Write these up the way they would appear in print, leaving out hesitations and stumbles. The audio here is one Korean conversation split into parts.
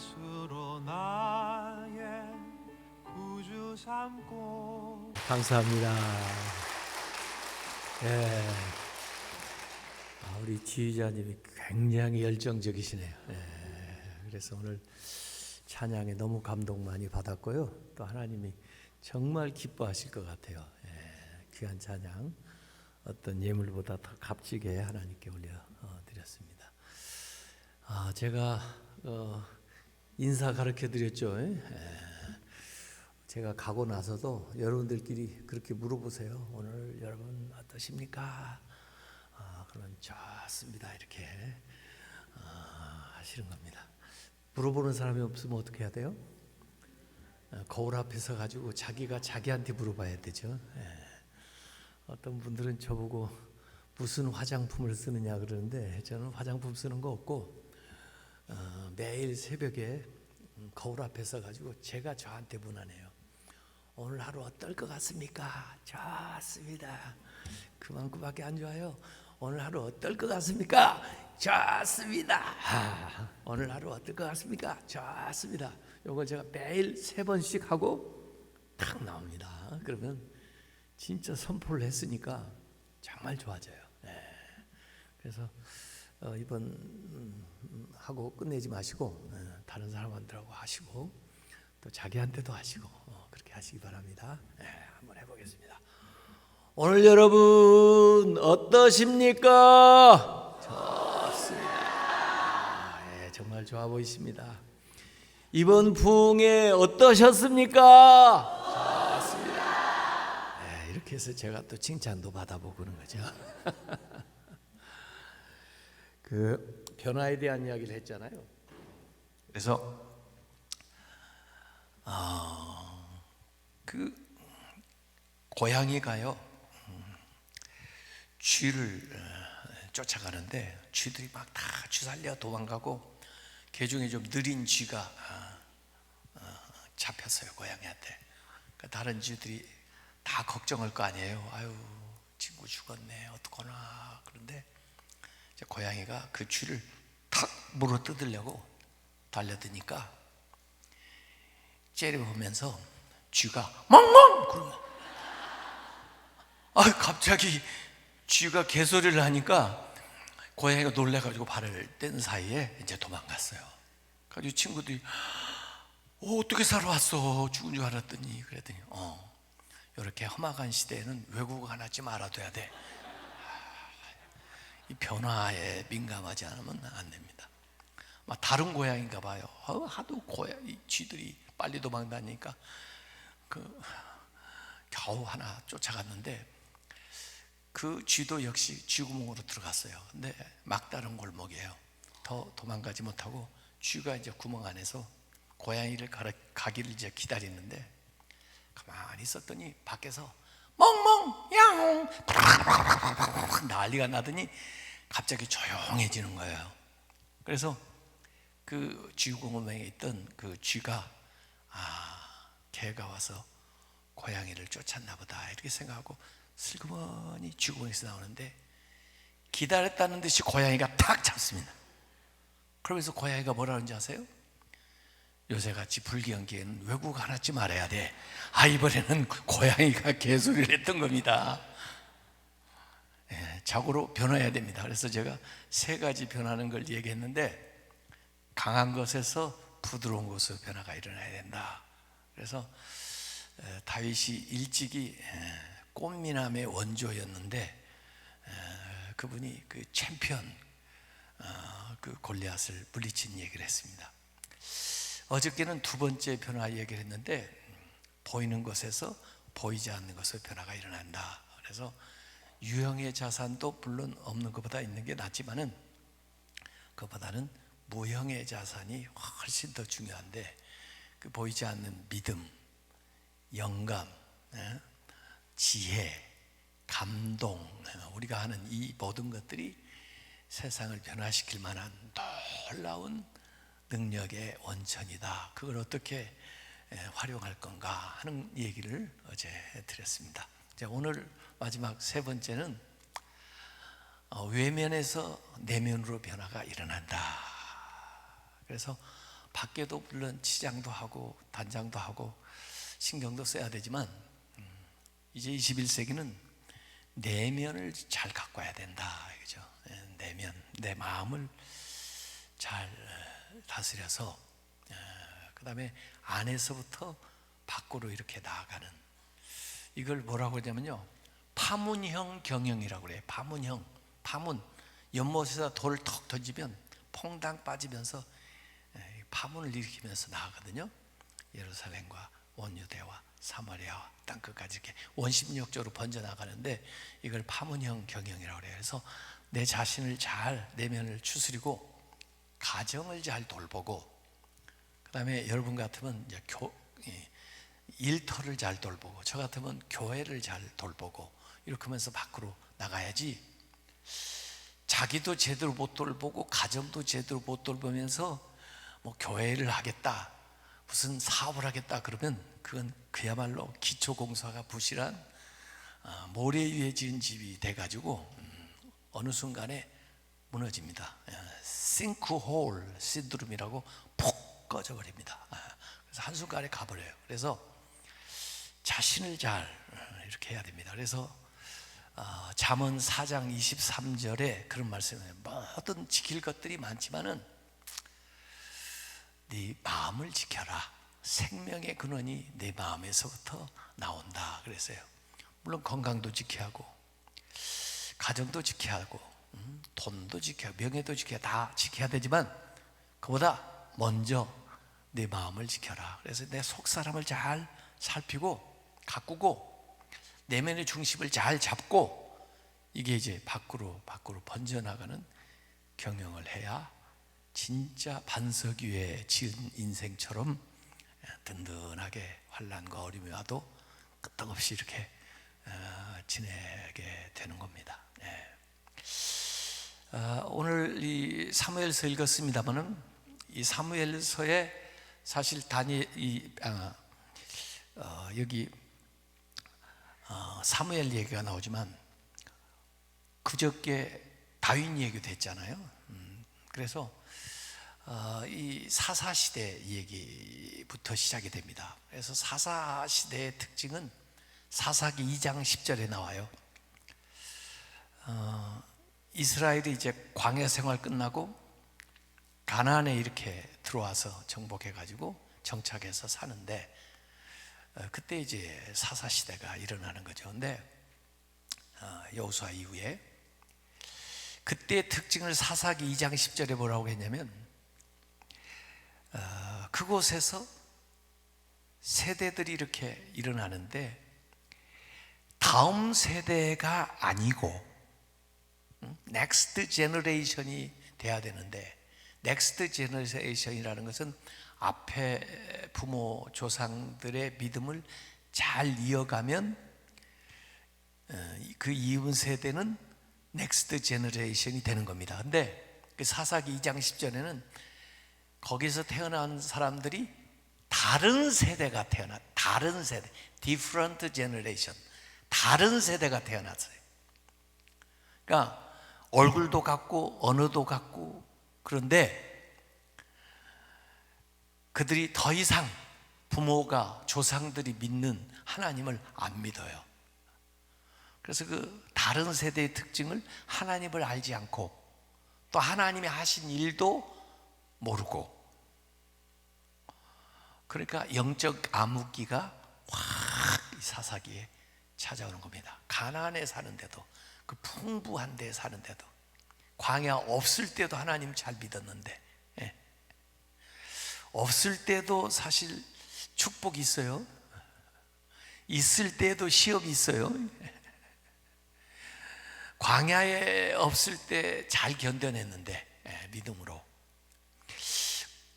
스스로 나의 구주 삼고. 감사합니다. 예. 우리 지휘자님이 굉장히 열정적이시네요. 예. 그래서 오늘 찬양에 너무 감동 많이 받았고요. 또 하나님이 정말 기뻐하실 것 같아요. 예. 귀한 찬양, 어떤 예물보다 더 값지게 하나님께 올려드렸습니다. 제가 인사 가르쳐 드렸죠. 예. 제가 가고 나서도 여러분들끼리 그렇게 물어보세요. 오늘 여러분 어떠십니까? 그러면 좋습니다 이렇게 하시는 겁니다. 물어보는 사람이 없으면 어떻게 해야 돼요? 거울 앞에 서 가지고 자기가 자기한테 물어봐야 되죠. 어떤 분들은 저보고 무슨 화장품을 쓰느냐 그러는데 저는 화장품 쓰는 거 없고 매일 새벽에 거울 앞에 서 가지고 제가 저한테 문안해요. 오늘 하루 어떨 것 같습니까? 좋습니다. 그만큼밖에 안 좋아요. 오늘 하루 어떨 것 같습니까? 좋습니다. 오늘 하루 어떨 것 같습니까? 좋습니다. 이걸 제가 매일 3번씩 하고 탁 나옵니다. 그러면 진짜 선포를 했으니까 정말 좋아져요. 그래서 이번 하고 끝내지 마시고 다른 사람들하고 하시고 또 자기한테도 하시고 그렇게 하시기 바랍니다. 한번 해보겠습니다. 오늘 여러분 어떠십니까? 좋습니다. 정말 좋아 보이십니다. 이번 부흥회 어떠셨습니까? 좋습니다. 이렇게 해서 제가 또 칭찬도 받아보고 그런 거죠. 그 변화에 대한 이야기를 했잖아요. 그래서 그 고양이가요 쥐를 쫓아가는데 쥐들이 막 다 쥐살려 도망가고 그 중에 좀 느린 쥐가 잡혔어요 고양이한테. 그러니까 다른 쥐들이 다 걱정할 거 아니에요. 아유 친구 죽었네 어떡하나. 그런데 이제 고양이가 그 쥐를 탁 물어 뜯으려고 달려드니까 째려보면서 쥐가 멍멍 그러면 갑자기 쥐가 개소리를 하니까 고양이가 놀래가지고 발을 뗀 사이에 이제 도망갔어요. 그래서 친구들이 어떻게 살아왔어 죽은 줄 알았더니 그랬더니 이렇게 험악한 시대에는 외국어 하나쯤 알아둬야 돼. 이 변화에 민감하지 않으면 안 됩니다. 다른 고양이인가 봐요. 하도 고양이 쥐들이 빨리 도망다니까 겨우 하나 쫓아갔는데 그 쥐도 역시 쥐구멍으로 들어갔어요. 근데 막다른 골목이에요. 더 도망가지 못하고 쥐가 이제 구멍 안에서 고양이를 가기를 이제 기다리는데 가만히 있었더니 밖에서 멍멍 야옹 난리가 나더니 갑자기 조용해지는 거예요. 그래서 그 쥐구멍에 있던 그 쥐가 개가 와서 고양이를 쫓았나 보다 이렇게 생각하고 슬그머니 쥐구멍에서 나오는데 기다렸다는 듯이 고양이가 탁 잡습니다. 그러면서 고양이가 뭐라는지 아세요? 요새같이 불경기에는 외국어 하나쯤 알아야 돼. 이번에는 고양이가 개소리를 했던 겁니다. 자고로 변화해야 됩니다. 그래서 제가 3가지 변하는 걸 얘기했는데 강한 것에서 부드러운 것으로 변화가 일어나야 된다. 그래서 다윗이 일찍이 꽃미남의 원조였는데 그분이 그 챔피언 그 골리앗을 물리친 얘기를 했습니다. 어저께는 2번째 변화 얘기를 했는데 보이는 것에서 보이지 않는 것으로 변화가 일어난다. 그래서 유형의 자산도 물론 없는 것보다 있는 게 낫지만은 그것보다는 무형의 자산이 훨씬 더 중요한데 그 보이지 않는 믿음, 영감, 지혜, 감동, 우리가 하는 이 모든 것들이 세상을 변화시킬 만한 놀라운 능력의 원천이다. 그걸 어떻게 활용할 건가 하는 얘기를 어제 드렸습니다. 오늘 마지막 3번째는 외면에서 내면으로 변화가 일어난다. 그래서 밖에도 물론 치장도 하고 단장도 하고 신경도 써야 되지만 이제 21세기는 내면을 잘 가꿔야 된다, 그죠? 내면, 내 마음을 잘 다스려서 그 다음에 안에서부터 밖으로 이렇게 나아가는, 이걸 뭐라고 하냐면요, 파문형 경영이라고 그래요. 파문형, 파문, 연못에다 돌을 턱 던지면 퐁당 빠지면서 파문을 일으키면서 나가거든요. 예루살렘과 온 유대와 사마리아와 땅끝까지 이렇게 원심력적으로 번져나가는데, 이걸 파문형 경영이라고 그래요. 그래서 내 자신을 잘, 내면을 추스리고 가정을 잘 돌보고, 그 다음에 여러분 같으면 이제 일터를 잘 돌보고, 저 같으면 교회를 잘 돌보고, 이렇게 하면서 밖으로 나가야지, 자기도 제대로 못 돌보고 가정도 제대로 못 돌보면서 뭐 교회를 하겠다, 무슨 사업을 하겠다 그러면 그건 그야말로 기초공사가 부실한 모래 위에 지은 집이 돼가지고 어느 순간에 무너집니다. 싱크홀 신드롬이라고 폭 꺼져버립니다. 그래서 한순간에 가버려요. 그래서 자신을 잘 이렇게 해야 됩니다. 그래서 잠언 4장 23절에 그런 말씀이에요. 모든 지킬 것들이 많지만은 네 마음을 지켜라. 생명의 근원이 내 마음에서부터 나온다 그랬어요. 물론 건강도 지켜야 하고, 가정도 지켜야 하고, 돈도 지켜야 하고, 명예도 지켜야, 다 지켜야 되지만 그보다 먼저 내 마음을 지켜라. 그래서 내 속사람을 잘 살피고 가꾸고 내면의 중심을 잘 잡고, 이게 이제 밖으로 번져나가는 경영을 해야 진짜 반석 위에 지은 인생처럼 든든하게 환난과 어려움이 와도 끄떡없이 이렇게 지내게 되는 겁니다. 오늘 이 사무엘서 읽었습니다마는, 이 사무엘서에 사실 여기 사무엘 얘기가 나오지만 그저께 다윗 얘기도 했잖아요. 그래서 이 사사시대 얘기부터 시작이 됩니다. 그래서 사사시대의 특징은 사사기 2장 10절에 나와요. 이스라엘이 이제 광야 생활 끝나고 가나안에 이렇게 들어와서 정복해가지고 정착해서 사는데, 그때 이제 사사시대가 일어나는 거죠. 근데 여호수아 이후에 그때의 특징을 사사기 2장 10절에 뭐라고 했냐면, 그곳에서 세대들이 이렇게 일어나는데 다음 세대가 아니고 넥스트 제너레이션이 돼야 되는데, 넥스트 제너레이션이라는 것은 앞에 부모 조상들의 믿음을 잘 이어가면 그 이은 세대는 넥스트 제너레이션이 되는 겁니다. 근데 그 사사기 2장 10절에는 거기서 태어난 사람들이 다른 세대가 다른 세대, different generation, 다른 세대가 태어났어요. 그러니까 얼굴도 같고 언어도 같고, 그런데 그들이 더 이상 부모가, 조상들이 믿는 하나님을 안 믿어요. 그래서 그 다른 세대의 특징을 하나님을 알지 않고 또 하나님이 하신 일도 모르고, 그러니까 영적 암흑기가 확 사사기에 찾아오는 겁니다. 가나안에 사는데도, 그 풍부한 데 사는데도, 광야 없을 때도 하나님 잘 믿었는데, 없을 때도 사실 축복이 있어요. 있을 때도 시험이 있어요. 광야에 없을 때 잘 견뎌냈는데 믿음으로,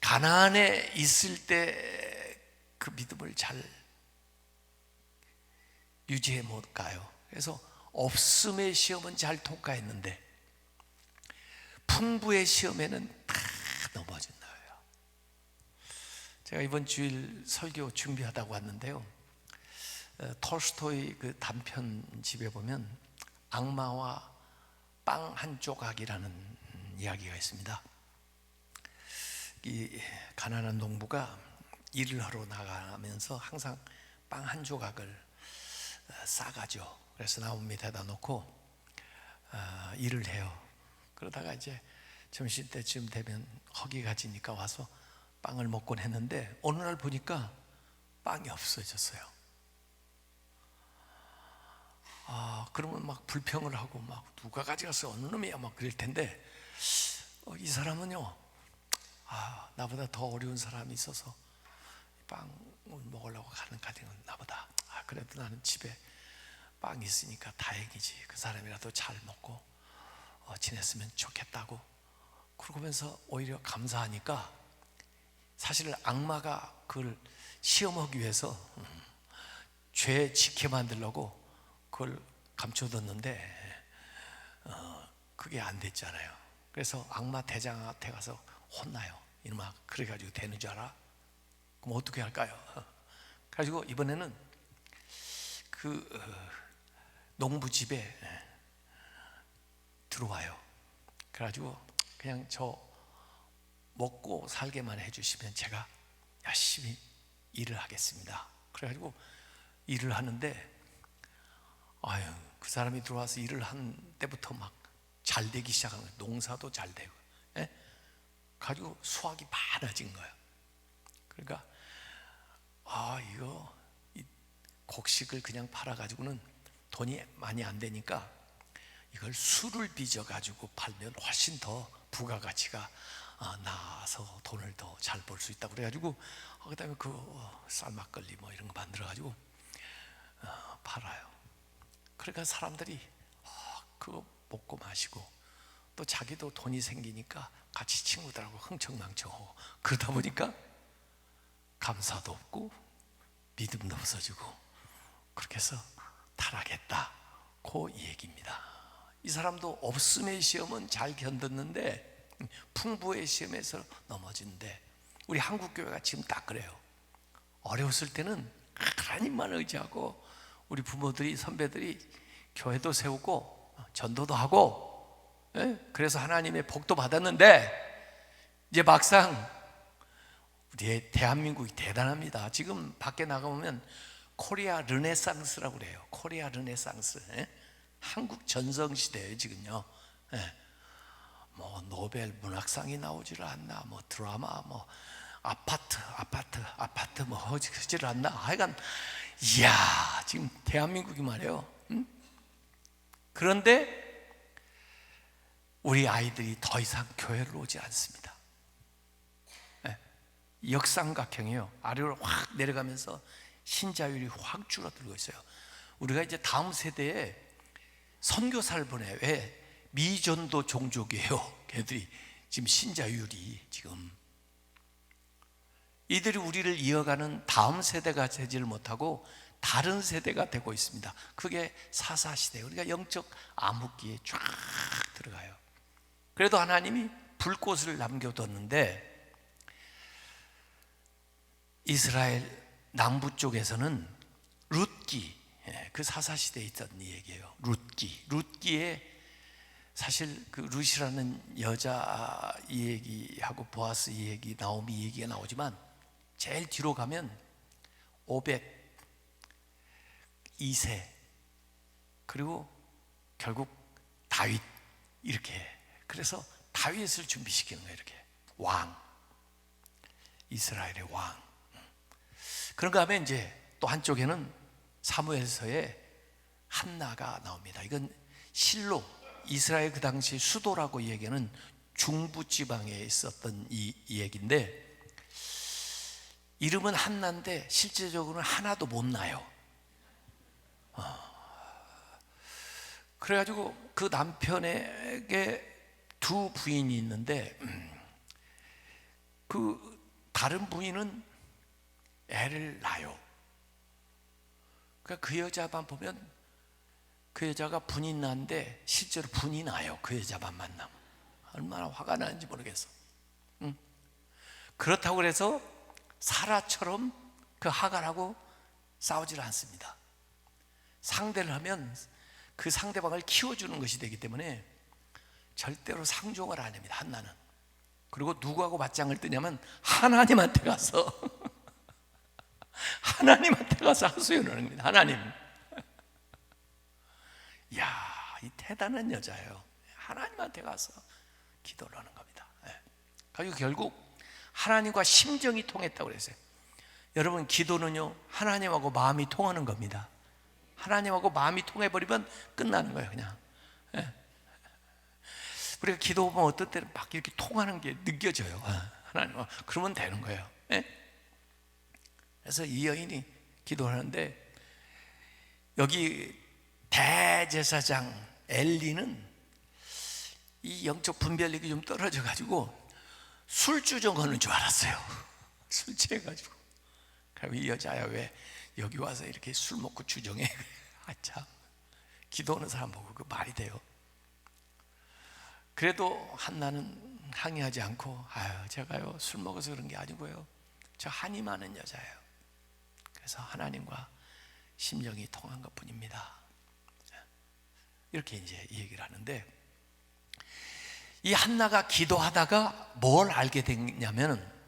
가나안에 있을 때 그 믿음을 잘 유지해 못 가요. 그래서 없음의 시험은 잘 통과했는데 풍부의 시험에는 다 넘어진다. 제가 이번 주일 설교 준비하다가 왔는데요, 톨스토이 그 단편집에 보면 악마와 빵 한 조각이라는 이야기가 있습니다. 이 가난한 농부가 일을 하러 나가면서 항상 빵 한 조각을 싸가죠. 그래서 나무 밑에다 놓고 일을 해요. 그러다가 이제 점심때쯤 되면 허기가 지니까 와서 빵을 먹곤 했는데 어느 날 보니까 빵이 없어졌어요. 그러면 막 불평을 하고 막 누가 가져갔어? 어느 놈이야? 막 그럴 텐데 이 사람은요, 나보다 더 어려운 사람이 있어서 빵을 먹으려고 가는 가정은 나보다 그래도 나는 집에 빵이 있으니까 다행이지. 그 사람이라도 잘 먹고 지냈으면 좋겠다고 그러면서 오히려 감사하니까 사실 악마가 그걸 시험하기 위해서 죄 지게 만들려고 그걸 감춰뒀는데 그게 안 됐잖아요. 그래서 악마 대장한테 가서 혼나요. 이놈아, 그래가지고 되는 줄 알아? 그럼 어떻게 할까요? 그래가지고 이번에는 그 농부 집에 들어와요. 그래가지고 그냥 저 먹고 살게만 해주시면 제가 열심히 일을 하겠습니다. 그래가지고 일을 하는데 그 사람이 들어와서 일을 한 때부터 막 잘 되기 시작하는 거예요. 농사도 잘 되고 가지고 수확이 많아진 거예요. 그러니까 이거 곡식을 그냥 팔아가지고는 돈이 많이 안 되니까 이걸 술을 빚어가지고 팔면 훨씬 더 부가가치가 나서 돈을 더 잘 벌 수 있다고 그래가지고 그다음에 그 쌀막걸리 뭐 이런 거 만들어가지고 팔아요. 그러니까 사람들이 그거 먹고 마시고 또 자기도 돈이 생기니까 같이 친구들하고 흥청망청하고 그러다 보니까 감사도 없고 믿음도 없어지고 그렇게 해서 타락했다. 이 얘기입니다. 이 사람도 없음의 시험은 잘 견뎠는데 풍부의 시험에서 넘어진대. 우리 한국교회가 지금 딱 그래요. 어려웠을 때는 하나님만 의지하고 우리 부모들이 선배들이 교회도 세우고 전도도 하고 그래서 하나님의 복도 받았는데 이제 막상 우리의 대한민국이 대단합니다. 지금 밖에 나가보면 코리아 르네상스라고 그래요. 코리아 르네상스. 한국 전성시대예요 지금요. 뭐 노벨 문학상이 나오지를 않나, 뭐 드라마, 뭐 아파트 뭐 하지를 않나. 하여간 이야 지금 대한민국이 말이에요. 그런데 우리 아이들이 더 이상 교회를 오지 않습니다. 역삼각형이요. 아래로 확 내려가면서 신자율이 확 줄어들고 있어요. 우리가 이제 다음 세대에 선교사를 보내. 왜? 미전도 종족이에요. 걔들이 지금 신자율이 지금 이들이 우리를 이어가는 다음 세대가 되지를 못하고 다른 세대가 되고 있습니다. 그게 사사시대. 우리가 영적 암흑기에 쫙 들어가요. 그래도 하나님이 불꽃을 남겨뒀는데 이스라엘 남부 쪽에서는 룻기, 그 사사시대에 있던 이 얘기예요. 룻기에 사실 그 룻이라는 여자 이 얘기하고 보아스 이 얘기, 나오미 이 얘기가 나오지만 제일 뒤로 가면 오벳, 이세, 그리고 결국 다윗 이렇게. 그래서 다윗을 준비시키는 거예요. 이렇게 왕, 이스라엘의 왕. 그런가 하면 이제 또 한쪽에는 사무엘서에 한나가 나옵니다. 이건 실로, 이스라엘 그 당시 수도라고 얘기하는 중부 지방에 있었던 이 얘기인데 이름은 한나인데 실제적으로는 하나도 못 나요. 그래가지고 그 남편에게 두 부인이 있는데 그 다른 부인은 애를 낳아요. 그러니까 그 여자만 보면 그 여자가 분이 나는데 실제로 분이 나요. 그 여자만 만나면 얼마나 화가 나는지 모르겠어. 그렇다고 해서 사라처럼 그 하갈하고 싸우질 않습니다. 상대를 하면 그 상대방을 키워주는 것이 되기 때문에 절대로 상종을 안 합니다. 한나는 그리고 누구하고 맞짱을 뜨냐면 하나님한테 가서 하나님한테 가서 하소연을 합니다. 하나님. 이야, 이 대단한 여자예요. 하나님한테 가서 기도를 하는 겁니다. 그리고 결국 하나님과 심정이 통했다고 그랬어요. 여러분, 기도는요 하나님하고 마음이 통하는 겁니다. 하나님하고 마음이 통해버리면 끝나는 거예요. 그냥 우리가 기도하면 어떤 때는 막 이렇게 통하는 게 느껴져요. 하나님, 그러면 되는 거예요. 그래서 이 여인이 기도하는데, 여기 대제사장 엘리는 이 영적 분별력이 좀 떨어져 가지고 술주정하는 줄 알았어요. 술 취해가지고. 그리고 이 여자야 왜 여기 와서 이렇게 술 먹고 주정해? 참, 기도하는 사람 보고 그 말이 돼요. 그래도 한나는 항의하지 않고, 제가요 술 먹어서 그런 게 아니고요, 저 한이 많은 여자예요. 그래서 하나님과 심정이 통한 것 뿐입니다. 이렇게 이제 이 얘기를 하는데, 이 한나가 기도하다가 뭘 알게 됐냐면,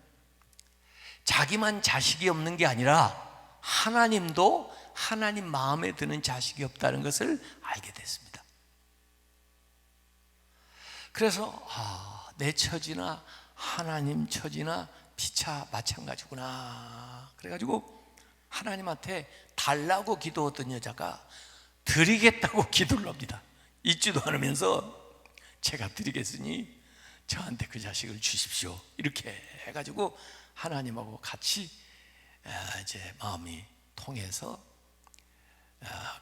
자기만 자식이 없는 게 아니라 하나님도 하나님 마음에 드는 자식이 없다는 것을 알게 됐습니다. 그래서 내 처지나 하나님 처지나 피차 마찬가지구나. 그래가지고 하나님한테 달라고 기도했던 여자가 드리겠다고 기도를 합니다. 잊지도 않으면서 제가 드리겠으니 저한테 그 자식을 주십시오. 이렇게 해가지고 하나님하고 같이 이제 마음이 통해서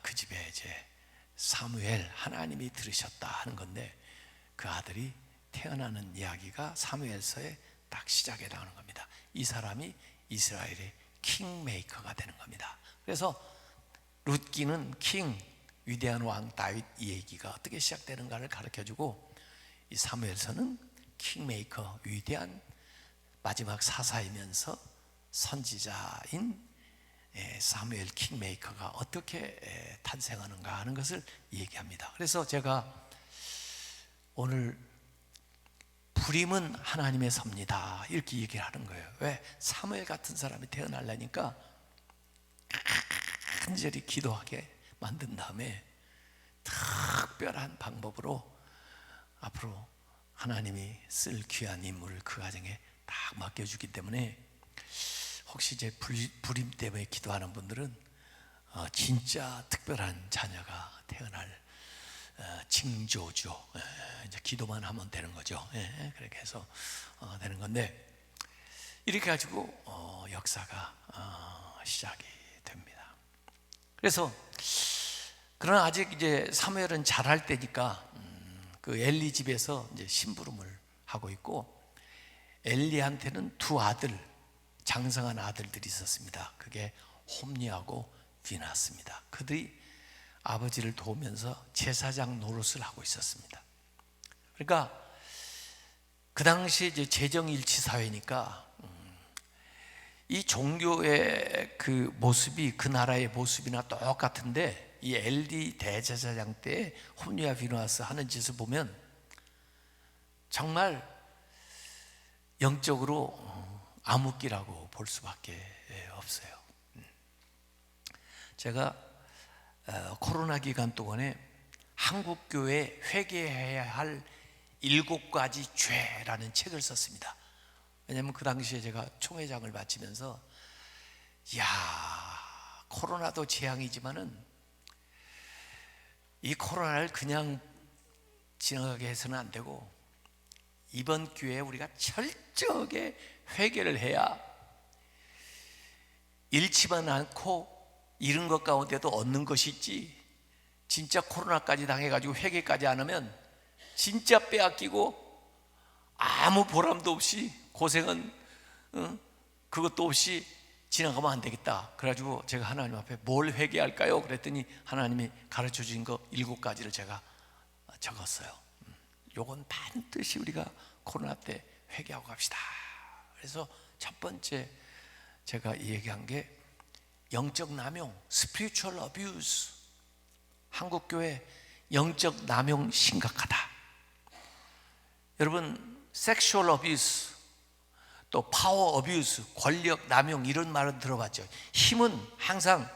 그 집에 이제 사무엘, 하나님이 들으셨다 하는 건데, 그 아들이 태어나는 이야기가 사무엘서에 딱 시작에 나오는 겁니다. 이 사람이 이스라엘의 킹메이커가 되는 겁니다. 그래서 룻기는 킹, 위대한 왕 다윗 이 얘기가 어떻게 시작되는가를 가르쳐주고, 이 사무엘서는 킹메이커, 위대한 마지막 사사이면서 선지자인 사무엘 킹메이커가 어떻게 탄생하는가 하는 것을 얘기합니다. 그래서 제가 오늘 불임은 하나님의 섭니다 이렇게 얘기를 하는 거예요. 왜? 사무엘 같은 사람이 태어나려니까 간절히 기도하게 만든 다음에 특별한 방법으로 앞으로 하나님이 쓸 귀한 인물을 그 가정에 딱 맡겨주기 때문에, 혹시 이제 불임 때문에 기도하는 분들은 진짜 특별한 자녀가 태어날 징조죠. 이제 기도만 하면 되는 거죠. 그렇게 해서 되는 건데, 이렇게 가지고 역사가 시작이 됩니다. 그래서 그러나 아직 이제 사무엘은 자랄 때니까 그 엘리 집에서 이제 심부름을 하고 있고, 엘리한테는 두 아들, 장성한 아들들이 있었습니다. 그게 홈리하고 비나스입니다. 그들이 아버지를 도우면서 제사장 노릇을 하고 있었습니다. 그러니까 그 당시에 이제 재정일치 사회니까 이 종교의 그 모습이 그 나라의 모습이나 똑같은데, 이 엘리 대제사장 때 홈리와 비누아스 하는 짓을 보면 정말 영적으로 암흑기라고 볼 수밖에 없어요. 제가 코로나 기간 동안에 한국교회 회개해야 할 7가지 죄라는 책을 썼습니다. 왜냐하면 그 당시에 제가 총회장을 마치면서, 코로나도 재앙이지만은 이 코로나를 그냥 지나가게 해서는 안 되고, 이번 기회에 우리가 철저하게 회개를 해야 잃지만 않고 잃은 것 가운데도 얻는 것이 있지, 진짜 코로나까지 당해가지고 회개까지 안 하면 진짜 빼앗기고 아무 보람도 없이 고생은 그것도 없이 지나가면 안 되겠다. 그래가지고 제가 하나님 앞에 뭘 회개할까요? 그랬더니 하나님이 가르쳐 주신 거 7가지를 제가 적었어요. 요건 반드시 우리가 코로나 때 회개하고 갑시다. 그래서 첫 번째 제가 얘기한 게 영적 남용, spiritual abuse. 한국교회 영적 남용 심각하다. 여러분, 섹슈얼 어뷰스, 또 파워 어뷰스, 권력 남용 이런 말은 들어봤죠. 힘은 항상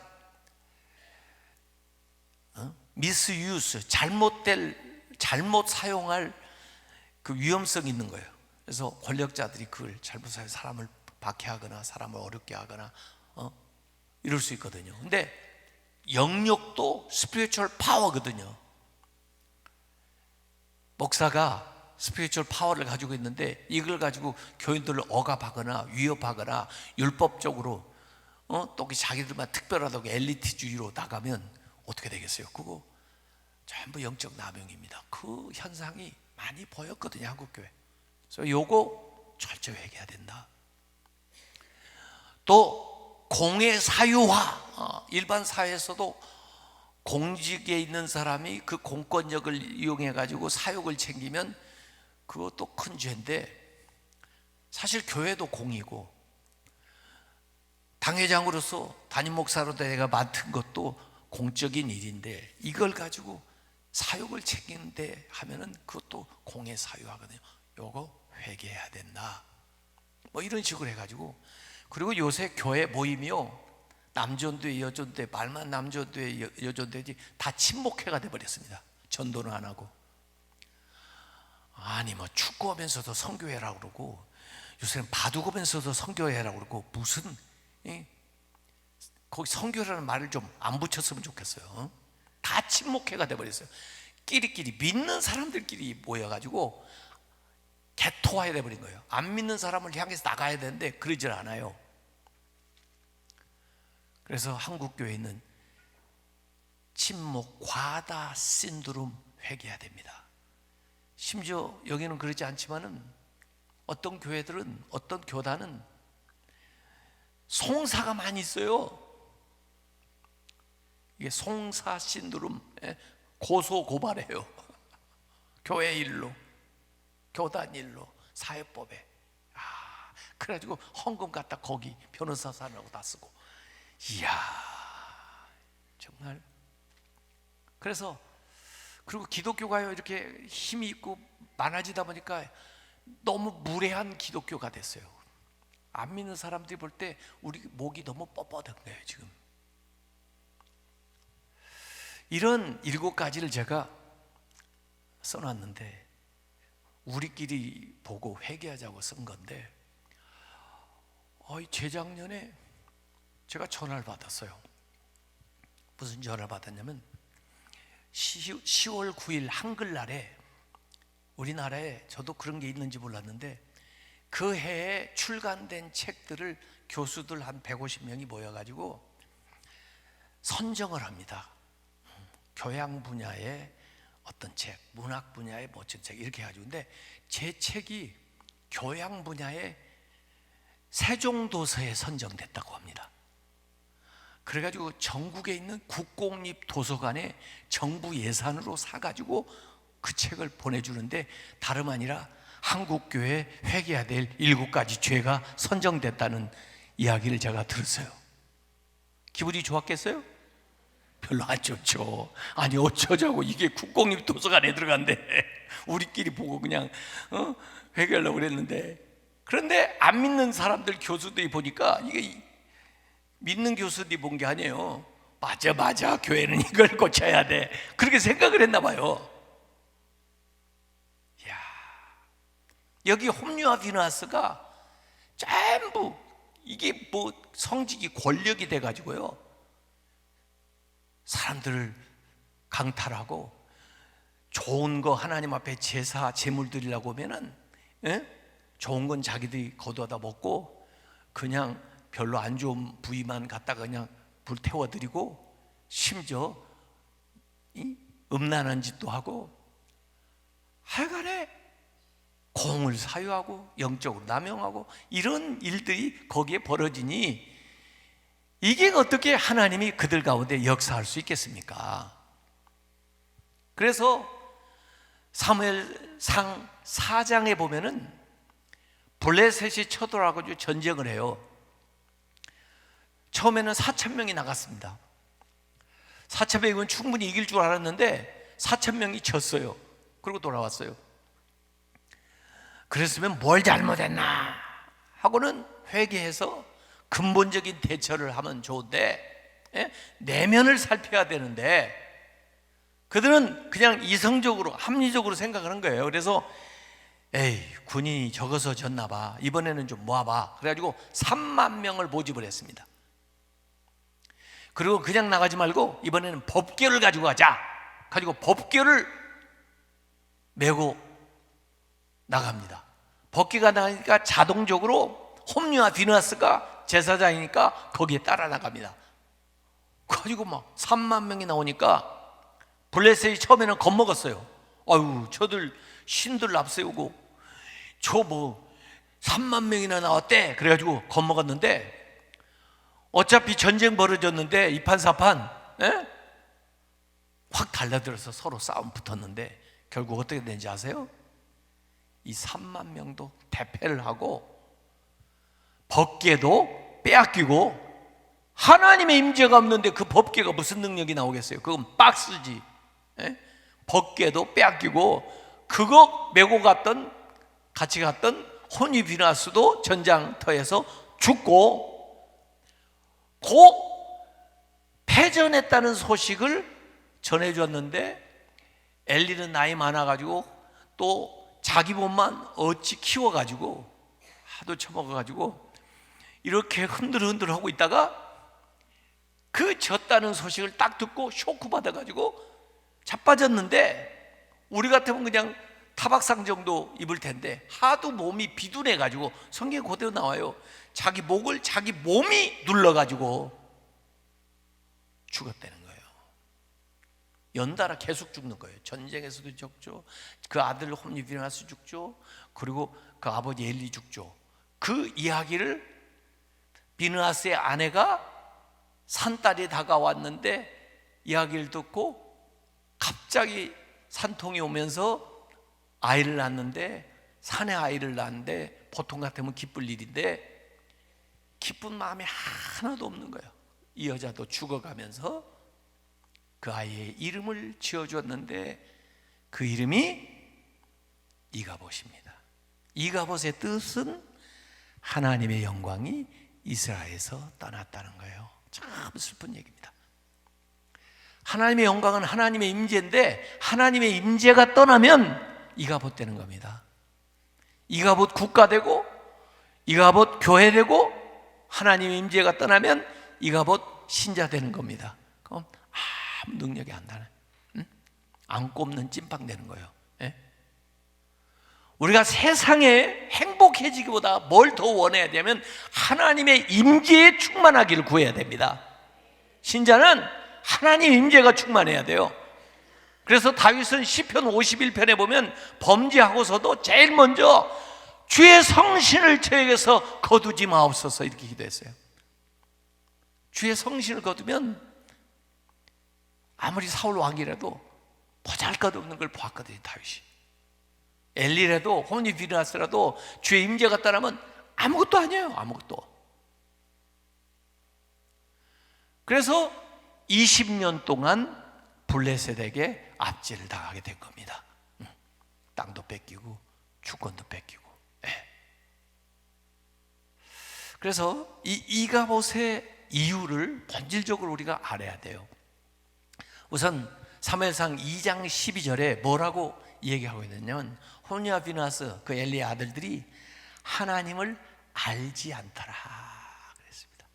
미스유스, 잘못 사용할 그 위험성이 있는 거예요. 그래서 권력자들이 그걸 잘못 사용, 사람을 박해하거나 사람을 어렵게 하거나 이럴 수 있거든요. 근데 영역도 스피리추얼 파워거든요. 목사가 스피리추얼 파워를 가지고 있는데 이걸 가지고 교인들을 억압하거나 위협하거나 율법적으로 또 자기들만 특별하다고 엘리트주의로 나가면 어떻게 되겠어요? 그거 전부 영적 남용입니다. 그 현상이 많이 보였거든요, 한국교회. 그래서 요거 철저히 회개해야 된다. 또 공의 사유화, 일반 사회에서도 공직에 있는 사람이 그 공권력을 이용해 가지고 사욕을 챙기면 그것도 큰 죄인데, 사실 교회도 공이고 당회장으로서 담임 목사로 내가 맡은 것도 공적인 일인데 이걸 가지고 사욕을 챙기는데 하면은 그것도 공의 사유하거든요. 요거 회개해야 된다. 뭐 이런 식으로 해가지고, 그리고 요새 교회 모임이요, 남전도회 여전도회, 말만 남전도회 여전도회지 다 친목회가 돼버렸습니다. 전도는 안 하고. 아니 뭐 축구하면서도 선교회라고 그러고, 요새는 바둑하면서도 선교회라고 그러고, 무슨 거기 선교라는 말을 좀 안 붙였으면 좋겠어요. 다 친목회가 돼버렸어요. 끼리끼리 믿는 사람들끼리 모여가지고 개토화해 돼버린 거예요. 안 믿는 사람을 향해서 나가야 되는데 그러질 않아요. 그래서 한국교회는 침묵 과다 신드롬 회개해야 됩니다. 심지어 여기는 그렇지 않지만은 어떤 교회들은, 어떤 교단은 송사가 많이 있어요. 이게 송사 신드롬, 고소 고발해요. 교회 일로, 교단 일로, 사회법에. 그래가지고 헌금 갖다 거기 변호사 사느라고 다 쓰고. 이야, 정말. 그래서 그리고 기독교가요, 이렇게 힘이 있고 많아지다 보니까 너무 무례한 기독교가 됐어요. 안 믿는 사람들이 볼 때 우리 목이 너무 뻣뻣한 거예요, 지금. 이런 7가지를 제가 써놨는데 우리끼리 보고 회개하자고 쓴 건데, 재작년에 제가 전화를 받았어요. 무슨 전화를 받았냐면 10월 9일 한글날에 우리나라에, 저도 그런 게 있는지 몰랐는데 그 해에 출간된 책들을 교수들 한 150명이 모여가지고 선정을 합니다. 교양 분야의 어떤 책, 문학 분야의 멋진 책 이렇게 해가지고. 근데 제 책이 교양 분야의 세종도서에 선정됐다고 합니다. 그래가지고 전국에 있는 국공립 도서관에 정부 예산으로 사가지고 그 책을 보내주는데, 다름 아니라 한국교회 회개해야 될 7가지 죄가 선정됐다는 이야기를 제가 들었어요. 기분이 좋았겠어요? 별로 안 좋죠. 아니 어쩌자고, 이게 국공립 도서관에 들어간대. 우리끼리 보고 그냥 회개하려고 그랬는데. 그런데 안 믿는 사람들, 교수들이 보니까, 이게 믿는 교수들이 본 게 아니에요. 맞아, 교회는 이걸 고쳐야 돼, 그렇게 생각을 했나 봐요. 이야, 여기 홈리와 비너하스가 전부 이게 뭐 성직이 권력이 돼가지고요, 사람들을 강탈하고 좋은 거 하나님 앞에 제사 제물 드리려고 하면은 좋은 건 자기들이 거두어다 먹고 그냥 별로 안 좋은 부위만 갖다가 그냥 불태워 드리고, 심지어 음란한 짓도 하고, 하여간에 공을 사유하고 영적으로 남용하고 이런 일들이 거기에 벌어지니, 이게 어떻게 하나님이 그들 가운데 역사할 수 있겠습니까? 그래서 사무엘상 4장에 보면은 블레셋이 쳐들어와가지고 전쟁을 해요. 처음에는 4,000명이 나갔습니다. 4,000명이면 충분히 이길 줄 알았는데 4,000명이 졌어요. 그리고 돌아왔어요. 그랬으면 뭘 잘못했나 하고는 회개해서 근본적인 대처를 하면 좋은데, 내면을 살펴야 되는데 그들은 그냥 이성적으로 합리적으로 생각하는 거예요. 그래서 에이, 군인이 적어서 졌나 봐, 이번에는 좀 모아봐. 그래가지고 3만 명을 모집을 했습니다. 그리고 그냥 나가지 말고 이번에는 법궤를 가지고 가자. 가지고 법궤를 메고 나갑니다. 법궤가 나가니까 자동적으로 홈리와 비느하스가 제사장이니까 거기에 따라 나갑니다. 가지고 막 3만 명이 나오니까 블레셋이 처음에는 겁먹었어요. 아유, 저들 신들 앞세우고 저 뭐 3만 명이나 나왔대. 그래가지고 겁먹었는데 어차피 전쟁 벌어졌는데 이판사판 확 달라들어서 서로 싸움 붙었는데 결국 어떻게 된지 아세요? 이 3만 명도 대패를 하고 법궤도 빼앗기고, 하나님의 임재가 없는데 그 법궤가 무슨 능력이 나오겠어요? 그건 박스지. 법궤도 빼앗기고, 그거 메고 같이 갔던 혼이 비나스도 전장터에서 죽고, 패전했다는 소식을 전해줬는데 엘리는 나이 많아가지고 또 자기 몸만 어찌 키워가지고 하도 처먹어가지고 이렇게 흔들흔들하고 있다가 그 졌다는 소식을 딱 듣고 쇼크 받아가지고 자빠졌는데, 우리 같으면 그냥 타박상 정도 입을 텐데 하도 몸이 비둔해가지고 성경에 그대로 나와요. 자기 목을 자기 몸이 눌러가지고 죽었다는 거예요. 연달아 계속 죽는 거예요. 전쟁에서도 죽죠. 그 아들 홈리 비나스 죽죠. 그리고 그 아버지 엘리 죽죠. 그 이야기를 비느하스의 아내가 산딸이 다가왔는데 이야기를 듣고 갑자기 산통이 오면서 아이를 낳았는데, 산에 아이를 낳았는데 보통 같으면 기쁠 일인데 기쁜 마음이 하나도 없는 거예요. 이 여자도 죽어가면서 그 아이의 이름을 지어주었는데 그 이름이 이가봇입니다. 이가봇의 뜻은 하나님의 영광이 이스라엘에서 떠났다는 거예요. 참 슬픈 얘기입니다. 하나님의 영광은 하나님의 임재인데 하나님의 임재가 떠나면 이가봇 되는 겁니다. 이가봇 국가 되고 이가봇 교회 되고 하나님의 임재가 떠나면 이가봇 신자 되는 겁니다. 그럼 아무 능력이 안 나네. 안 꼽는 찐빵 되는 거예요. 우리가 세상에 행복해지기보다 뭘 더 원해야 되면 하나님의 임재에 충만하기를 구해야 됩니다. 신자는 하나님 임재가 충만해야 돼요. 그래서 다윗은 시편 51편에 보면 범죄하고서도 제일 먼저 주의 성신을 저에게서 거두지 마옵소서 이렇게 기도했어요. 주의 성신을 거두면 아무리 사울 왕이라도 보잘것없는 걸 보았거든요. 다윗이 엘리라도 홈리 비느하스라도 주의 임재가 떠나면 아무것도 아니에요. 아무것도. 그래서 20년 동안 블레셋에게 압제를 당하게 된 겁니다. 땅도 뺏기고 주권도 뺏기고. 그래서 이 이가봇의 이유를 본질적으로 우리가 알아야 돼요. 우선 사무엘상 2장 12절에 뭐라고 얘기하고 있느냐면 홈리와 비느하스 그 엘리의 아들들이 하나님을 알지 않더라 그랬습니다.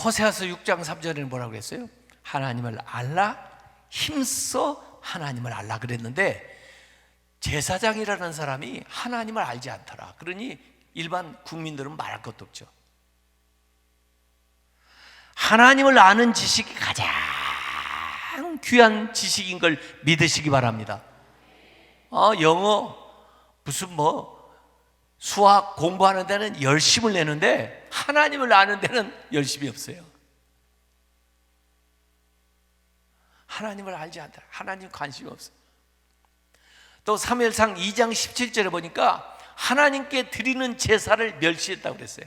호세아서 6장 3절에는 뭐라고 했어요? 하나님을 알라, 힘써 하나님을 알라 그랬는데 제사장이라는 사람이 하나님을 알지 않더라. 그러니 일반 국민들은 말할 것도 없죠. 하나님을 아는 지식이 가장 귀한 지식인 걸 믿으시기 바랍니다. 영어 무슨 수학 공부하는 데는 열심을 내는데 하나님을 아는 데는 열심이 없어요. 하나님을 알지 않더라. 하나님 관심이 없어요. 또 사무엘상 2장 17절에 보니까 하나님께 드리는 제사를 멸시했다고 그랬어요.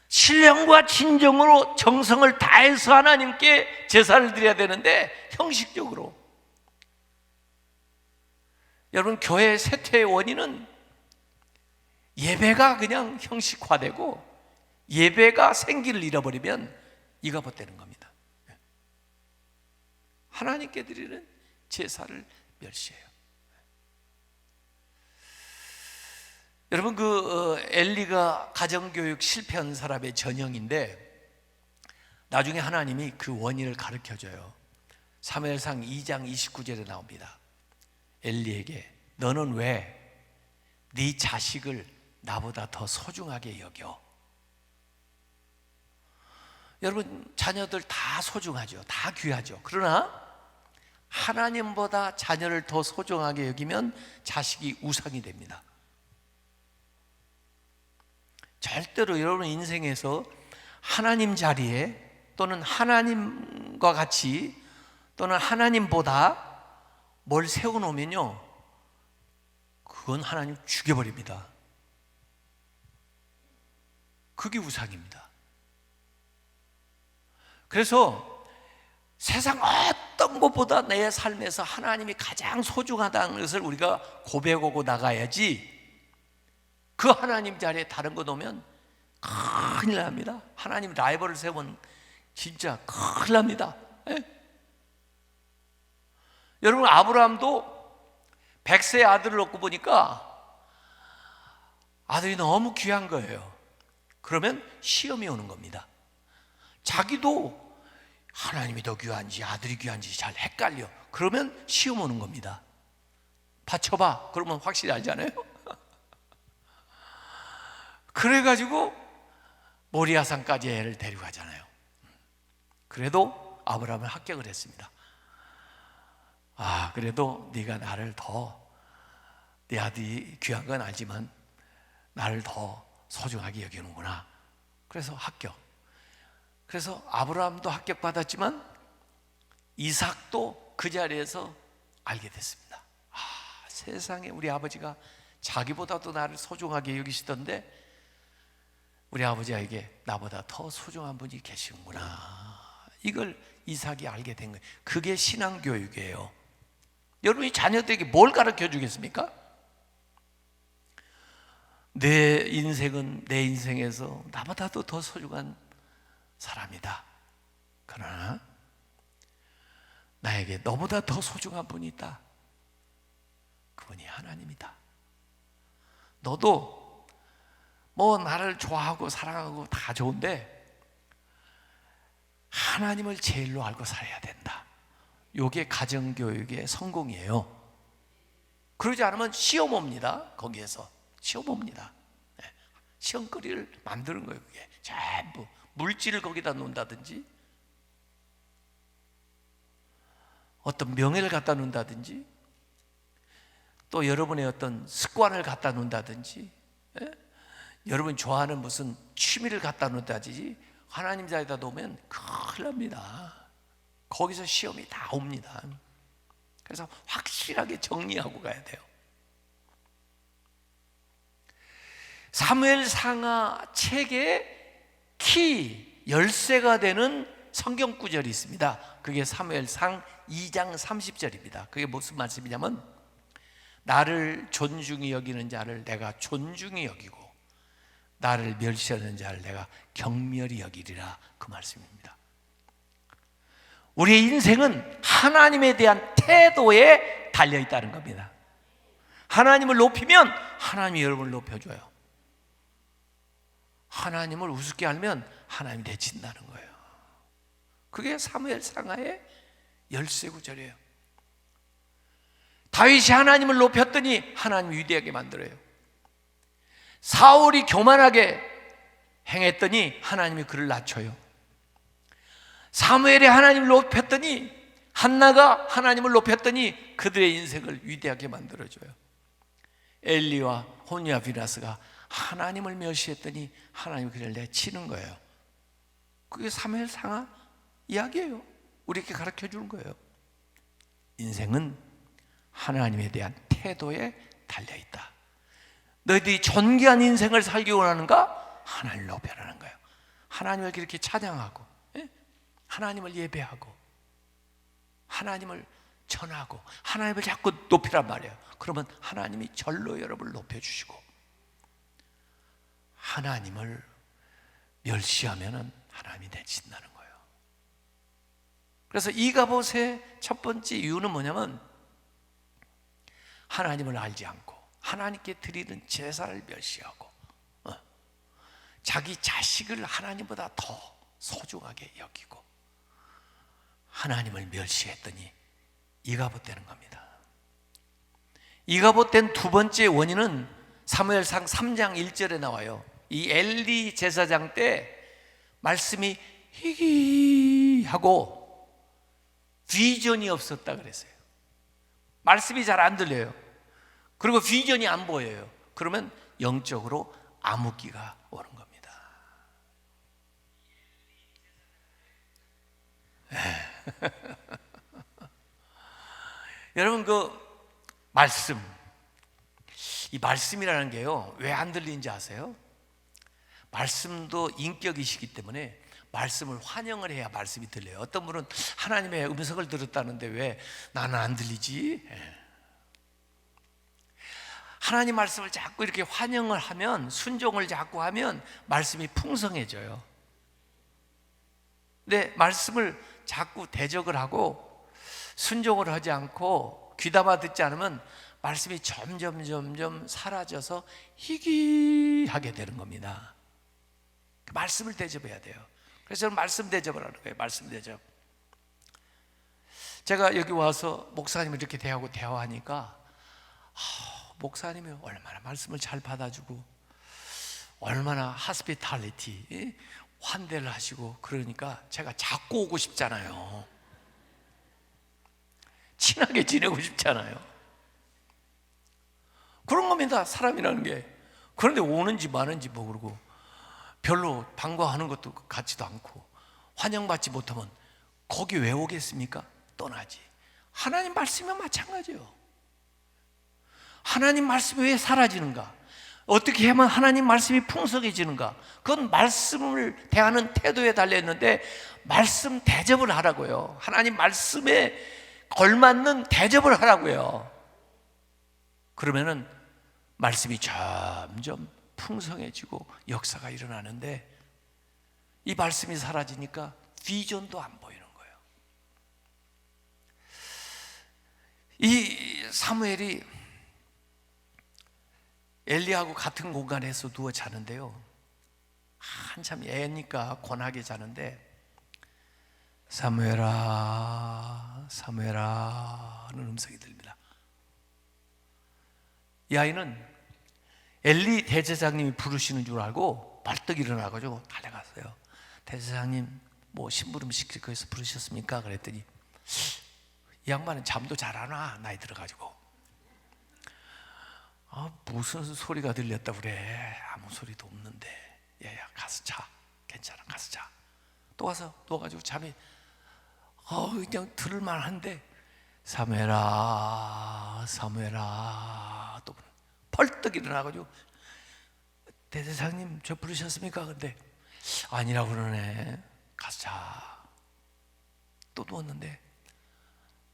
신령과 진정으로 정성을 다해서 하나님께 제사를 드려야 되는데 형식적으로 여러분, 교회 쇠퇴의 원인은 예배가 그냥 형식화되고 예배가 생기를 잃어버리면 이가 벗되는 겁니다. 하나님께 드리는 제사를 멸시해요. 여러분, 엘리가 가정교육 실패한 사람의 전형인데 나중에 하나님이 그 원인을 가르쳐줘요. 사무엘상 2장 29절에 나옵니다. 엘리에게 너는 왜 네 자식을 나보다 더 소중하게 여겨? 여러분, 자녀들 다 소중하죠. 다 귀하죠. 그러나 하나님보다 자녀를 더 소중하게 여기면 자식이 우상이 됩니다. 절대로 여러분 인생에서 하나님 자리에 또는 하나님과 같이 또는 하나님보다 뭘 세워놓으면요, 그건 하나님 죽여버립니다. 그게 우상입니다. 그래서 세상 어떤 것보다 내 삶에서 하나님이 가장 소중하다는 것을 우리가 고백하고 나가야지, 그 하나님 자리에 다른 거 놓으면 큰일 납니다. 하나님 라이벌을 세우면 진짜 큰일 납니다. 여러분, 아브라함도 100세의 아들을 얻고 보니까 아들이 너무 귀한 거예요. 그러면 시험이 오는 겁니다. 자기도 하나님이 더 귀한지 아들이 귀한지 잘 헷갈려. 그러면 시험 오는 겁니다. 받쳐봐. 그러면 확실히 알잖아요. 그래가지고 모리아산까지 애를 데려가잖아요. 그래도 아브라함은 합격을 했습니다. 그래도 네가 나를 더, 네 아들이 귀한 건 알지만 나를 더 소중하게 여기는구나. 그래서 합격. 그래서 아브라함도 합격받았지만 이삭도 그 자리에서 알게 됐습니다. 세상에 우리 아버지가 자기보다도 나를 소중하게 여기시던데 우리 아버지에게 나보다 더 소중한 분이 계시는구나. 이걸 이삭이 알게 된 거예요. 그게 신앙교육이에요. 여러분이 자녀들에게 뭘 가르쳐 주겠습니까? 내 인생은 내 인생에서 나보다도 더 소중한 사람이다. 그러나 나에게 너보다 더 소중한 분이 있다. 그분이 하나님이다. 너도 뭐 나를 좋아하고 사랑하고 다 좋은데 하나님을 제일로 알고 살아야 된다. 이게 가정교육의 성공이에요. 그러지 않으면 시험 옵니다. 거기에서 시험 옵니다. 시험거리를 만드는 거예요. 그게 전부 물질을 거기다 놓는다든지 어떤 명예를 갖다 놓는다든지 또 여러분의 어떤 습관을 갖다 놓는다든지 여러분 좋아하는 무슨 취미를 갖다 놓는다든지 하나님 자리에다 놓으면 큰일 납니다. 거기서 시험이 다 옵니다. 그래서 확실하게 정리하고 가야 돼요. 사무엘상하 책의 키 열쇠가 되는 성경 구절이 있습니다. 그게 사무엘상 2장 30절입니다. 그게 무슨 말씀이냐면 나를 존중히 여기는 자를 내가 존중히 여기고 나를 멸시하는 자를 내가 경멸히 여기리라. 그 말씀입니다. 우리의 인생은 하나님에 대한 태도에 달려있다는 겁니다. 하나님을 높이면 하나님이 여러분을 높여줘요. 하나님을 우습게 알면 하나님이 내친다는 거예요. 그게 사무엘상하의 열쇠 구절이에요. 다윗이 하나님을 높였더니 하나님이 위대하게 만들어요. 사울이 교만하게 행했더니 하나님이 그를 낮춰요. 사무엘이 하나님을 높였더니 한나가 하나님을 높였더니 그들의 인생을 위대하게 만들어줘요. 엘리와 호니와 비나스가 하나님을 멸시했더니 하나님이 그를 내치는 거예요. 그게 사무엘상하 이야기예요. 우리에게 가르쳐 주는 거예요. 인생은 하나님에 대한 태도에 달려있다. 너희들이 존귀한 인생을 살기 원하는가? 하나님을 높여라는 거예요. 하나님을 그렇게 찬양하고 하나님을 예배하고 하나님을 전하고 하나님을 자꾸 높이란 말이에요. 그러면 하나님이 절로 여러분을 높여주시고, 하나님을 멸시하면은 하나님이 내친다는 거예요. 그래서 이가봇의 첫 번째 이유는 뭐냐면 하나님을 알지 않고 하나님께 드리는 제사를 멸시하고 자기 자식을 하나님보다 더 소중하게 여기고 하나님을 멸시했더니 이가봇 되는 겁니다. 이가봇 된 두 번째 원인은 사무엘상 3장 1절에 나와요. 이 엘리 제사장 때 말씀이 희귀하고 비전이 없었다 그랬어요. 말씀이 잘 안 들려요. 그리고 비전이 안 보여요. 그러면 영적으로 암흑기가 오는 겁니다. 여러분, 그 말씀, 이 말씀이라는 게요, 왜 안 들리는지 아세요? 말씀도 인격이시기 때문에 말씀을 환영을 해야 말씀이 들려요. 어떤 분은 하나님의 음성을 들었다는데 왜 나는 안 들리지? 하나님 말씀을 자꾸 이렇게 환영을 하면, 순종을 자꾸 하면 말씀이 풍성해져요. 근데 말씀을 자꾸 대적을 하고 순종을 하지 않고 귀담아 듣지 않으면 말씀이 점점 사라져서 희귀하게 되는 겁니다. 말씀을 대접해야 돼요. 그래서 저는 말씀 대접을 하는 거예요. 말씀 대접. 제가 여기 와서 목사님을 이렇게 대화하니까 목사님이 얼마나 말씀을 잘 받아주고 얼마나 하스피탈리티, 환대를 하시고 그러니까 제가 자꾸 오고 싶잖아요. 친하게 지내고 싶잖아요. 그런 겁니다, 사람이라는 게. 그런데 오는지 마는지 모르고 별로 반가워하는 것도 같지도 않고 환영받지 못하면 거기 왜 오겠습니까? 떠나지. 하나님 말씀이면 마찬가지예요. 하나님 말씀이 왜 사라지는가? 어떻게 하면 하나님 말씀이 풍성해지는가? 그건 말씀을 대하는 태도에 달려있는데 말씀 대접을 하라고요. 하나님 말씀에 걸맞는 대접을 하라고요. 그러면은 말씀이 점점 풍성해지고 역사가 일어나는데 이 말씀이 사라지니까 비전도 안 보이는 거예요. 이 사무엘이 엘리하고 같은 공간에서 누워 자는데요, 한참 애니까 권하게 자는데 사무엘아 사무엘아 하는 음성이 들립니다. 이 아이는 엘리 대제사장님이 부르시는 줄 알고 벌떡 일어나가지고 달려갔어요. 대제사장님 뭐 심부름 시킬 거해서 부르셨습니까? 그랬더니 이 양반은 잠도 잘 안 와, 나이 들어가지고. 무슨 소리가 들렸다 그래. 아무 소리도 없는데. 야야 가서 자. 괜찮아, 가서 자. 또 와서 누워가지고 잠이 그냥 들을만 한데 사무엘아 사무엘아 또 벌떡 일어나가지고 대제사장님 저 부르셨습니까? 근데 아니라고 그러네. 가서 자. 또 누웠는데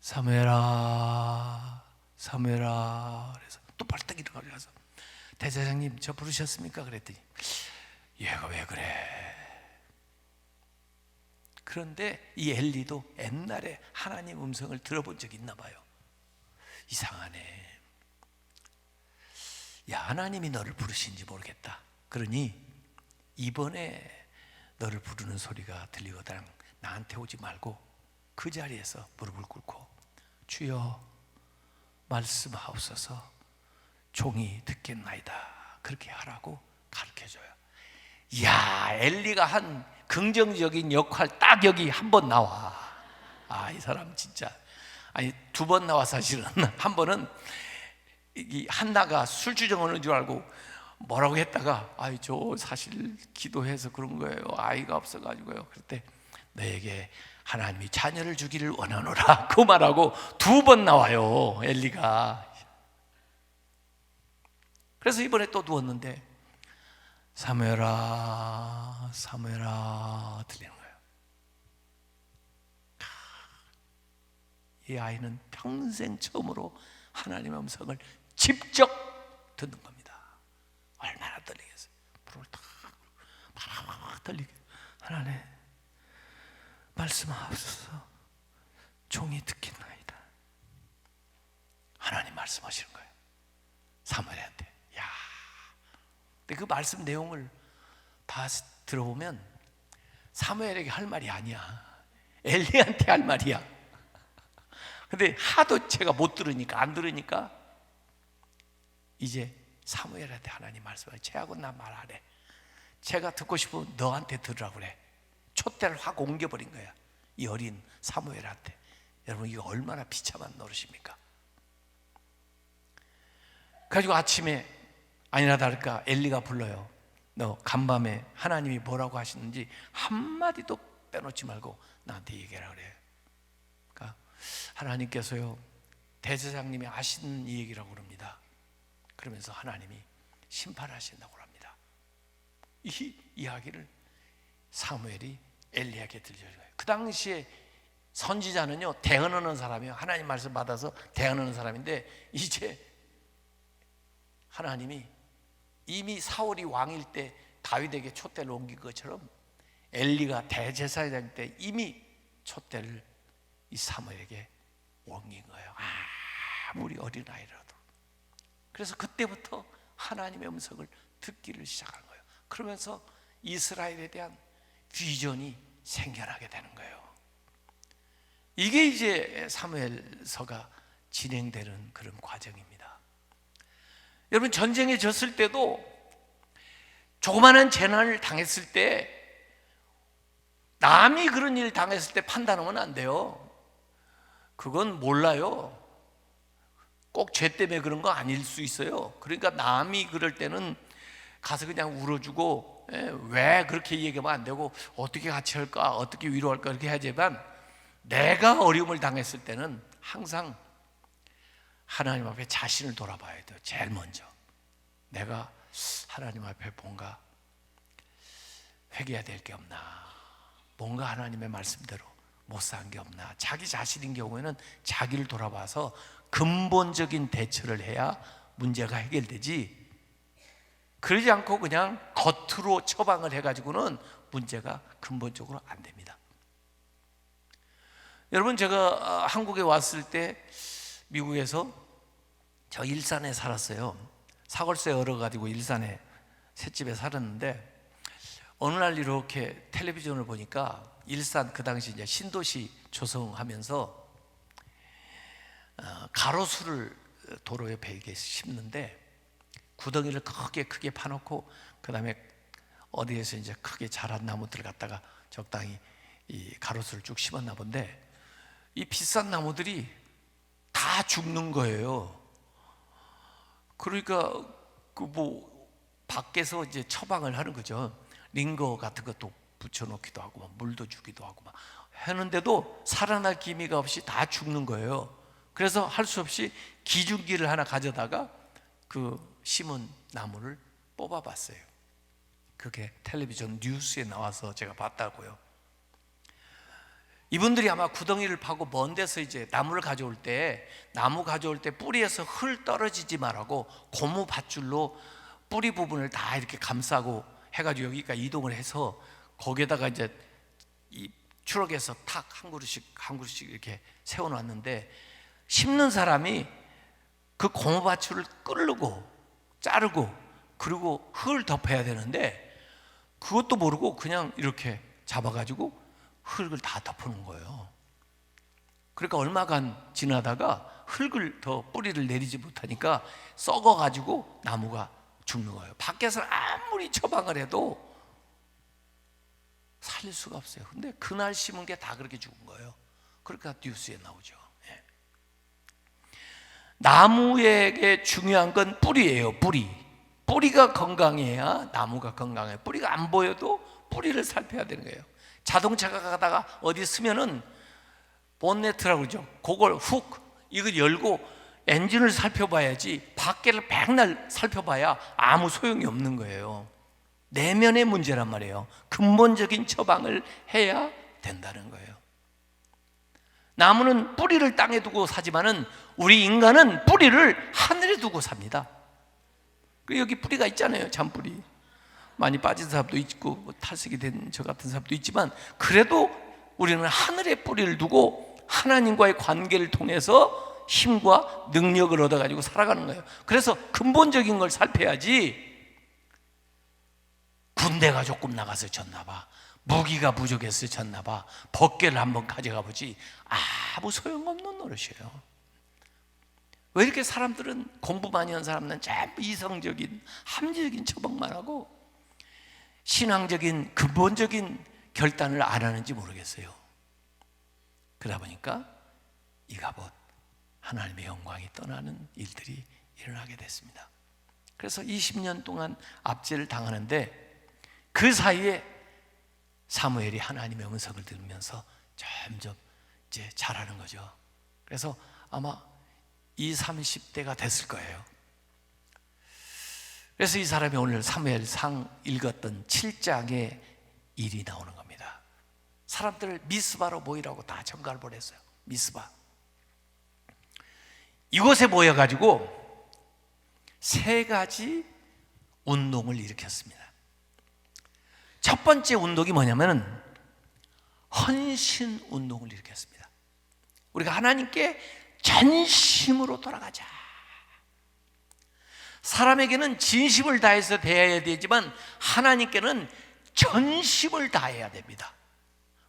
사무엘아 사무엘아 그래서 또 벌떡 일어나서 대제사장님 저 부르셨습니까? 그랬더니 얘가 왜 그래? 그런데 이 엘리도 옛날에 하나님 음성을 들어본 적이 있나 봐요. 이상하네. 야, 하나님이 너를 부르신지 모르겠다. 그러니 이번에 너를 부르는 소리가 들리거든 나한테 오지 말고 그 자리에서 무릎을 꿇고 주여 말씀하옵소서 종이 듣겠나이다 그렇게 하라고 가르쳐줘요. 이야, 엘리가 한 긍정적인 역할 딱 여기 한 번 나와. 이 사람 진짜. 아니, 두 번 나와 사실은. 한 번은 이 한나가 술주정 하는 줄 알고 뭐라고 했다가 저 사실 기도해서 그런 거예요. 아이가 없어가지고요. 그때 너에게 하나님이 자녀를 주기를 원하노라 그 말하고 두 번 나와요, 엘리가. 그래서 이번에 또 누웠는데 사무엘아 사무엘아 들리는 거예요. 이 아이는 평생 처음으로 하나님의 음성을 직접 듣는 겁니다. 얼마나 떨리겠어요. 불을 탁 떨리게. 하나님 말씀하옵소서. 종이 듣겠나이다. 하나님 말씀하시는 거예요, 사무엘한테. 야, 근데 그 말씀 내용을 다 들어보면 사무엘에게 할 말이 아니야, 엘리한테 할 말이야. 근데 하도 제가 못 들으니까, 안 들으니까 이제 사무엘한테 하나님 말씀을, 쟤하고 나 말하래. 제가 듣고 싶으면 너한테 들으라고 그래. 촛대를 확 옮겨버린 거야, 이 어린 사무엘한테. 여러분, 이거 얼마나 비참한 노릇입니까? 그래가지고 아침에 아니나 다를까 엘리가 불러요. 너 간밤에 하나님이 뭐라고 하시는지 한마디도 빼놓지 말고 나한테 얘기하라 그래. 그러니까 하나님께서요, 대제사장님이 하시는 이 얘기라고 그럽니다. 그러면서 하나님이 심판하신다고 합니다. 이 이야기를 사무엘이 엘리에게 들려줘요. 그 당시에 선지자는요, 대언하는 사람이에요. 하나님 말씀 받아서 대언하는 사람인데, 이제 하나님이 이미 사울이 왕일 때 다윗에게 촛대를 옮긴 것처럼 엘리가 대제사장 때 이미 촛대를 이 사무엘에게 옮긴 거예요, 아무리 어린아이라도. 그래서 그때부터 하나님의 음성을 듣기를 시작한 거예요. 그러면서 이스라엘에 대한 비전이 생겨나게 되는 거예요. 이게 이제 사무엘서가 진행되는 그런 과정입니다. 여러분, 전쟁에 졌을 때도 조그마한 재난을 당했을 때, 남이 그런 일을 당했을 때 판단하면 안 돼요. 그건 몰라요. 꼭 죄 때문에 그런 거 아닐 수 있어요. 그러니까 남이 그럴 때는 가서 그냥 울어주고, 왜 그렇게 얘기하면 안 되고, 어떻게 같이 할까, 어떻게 위로할까, 그렇게 해야지만, 내가 어려움을 당했을 때는 항상 하나님 앞에 자신을 돌아봐야 돼요. 제일 먼저 내가 하나님 앞에 뭔가 회개해야 될 게 없나, 뭔가 하나님의 말씀대로 못 산 게 없나. 자기 자신인 경우에는 자기를 돌아봐서 근본적인 대처를 해야 문제가 해결되지, 그러지 않고 그냥 겉으로 처방을 해가지고는 문제가 근본적으로 안 됩니다. 여러분, 제가 한국에 왔을 때 미국에서 저 일산에 살았어요. 사골세 얼어가지고 일산에 셋집에 살았는데, 어느 날 이렇게 텔레비전을 보니까 일산, 그 당시 이제 신도시 조성하면서 가로수를 도로 옆에 이렇게 심는데, 구덩이를 크게 파놓고, 그 다음에 어디에서 이제 크게 자란 나무들을 갖다가 적당히 이 가로수를 쭉 심었나 본데, 이 비싼 나무들이 다 죽는 거예요. 그러니까 그 뭐 밖에서 이제 처방을 하는 거죠. 링거 같은 것도 붙여놓기도 하고, 물도 주기도 하고 막 하는데도 살아날 기미가 없이 다 죽는 거예요. 그래서 할 수 없이 기중기를 하나 가져다가 그 심은 나무를 뽑아봤어요. 그게 텔레비전 뉴스에 나와서 제가 봤다고요. 이분들이 아마 구덩이를 파고 먼 데서 이제 나무 가져올 때 뿌리에서 흙 떨어지지 말라고 고무 밧줄로 뿌리 부분을 다 이렇게 감싸고 해가지고 여기까지 이동을 해서, 거기에다가 이제 이 추럭에서 탁 한 그루씩 이렇게 세워놨는데, 심는 사람이 그 고무 밧줄을 자르고 그리고 흙을 덮어야 되는데, 그것도 모르고 그냥 이렇게 잡아가지고 흙을 다 덮어놓은 거예요. 그러니까 얼마간 지나다가 흙을 더 뿌리를 내리지 못하니까 썩어가지고 나무가 죽는 거예요. 밖에서 아무리 처방을 해도 살릴 수가 없어요. 근데 그날 심은 게 다 그렇게 죽은 거예요. 그러니까 뉴스에 나오죠. 나무에게 중요한 건 뿌리예요. 뿌리가 건강해야 나무가 건강해요. 뿌리가 안 보여도 뿌리를 살펴야 되는 거예요. 자동차가 가다가 어디 쓰면은 본네트라고 그러죠. 그걸 이걸 열고 엔진을 살펴봐야지, 밖에를 백날 살펴봐야 아무 소용이 없는 거예요. 내면의 문제란 말이에요. 근본적인 처방을 해야 된다는 거예요. 나무는 뿌리를 땅에 두고 사지만은 우리 인간은 뿌리를 하늘에 두고 삽니다. 여기 뿌리가 있잖아요. 잔뿌리. 많이 빠진 사람도 있고 뭐 탈색이 된 저 같은 사람도 있지만, 그래도 우리는 하늘에 뿌리를 두고 하나님과의 관계를 통해서 힘과 능력을 얻어가지고 살아가는 거예요. 그래서 근본적인 걸 살펴야지, 군대가 조금 나가서 졌나 봐, 무기가 부족해서 졌나 봐, 법궤를 한번 가져가 보지, 아무 소용없는 노릇이에요. 왜 이렇게 사람들은, 공부 많이 한 사람은 전부 이성적인 합리적인 처방만 하고 신앙적인 근본적인 결단을 안 하는지 모르겠어요. 그러다 보니까 이가봇 하나님의 영광이 떠나는 일들이 일어나게 됐습니다. 그래서 20년 동안 압제를 당하는데, 그 사이에 사무엘이 하나님의 음성을 들으면서 점점 이제 잘하는 거죠. 그래서 아마 20, 30대가 됐을 거예요. 그래서 이 사람이 오늘 사무엘상 읽었던 7장의 일이 나오는 겁니다. 사람들을 미스바로 모이라고 다 전가를 보냈어요. 미스바. 이곳에 모여가지고 3가지 운동을 일으켰습니다. 첫 번째 운동이 뭐냐면 헌신 운동을 일으켰습니다. 우리가 하나님께 전심으로 돌아가자. 사람에게는 진심을 다해서 대해야 되지만 하나님께는 전심을 다해야 됩니다.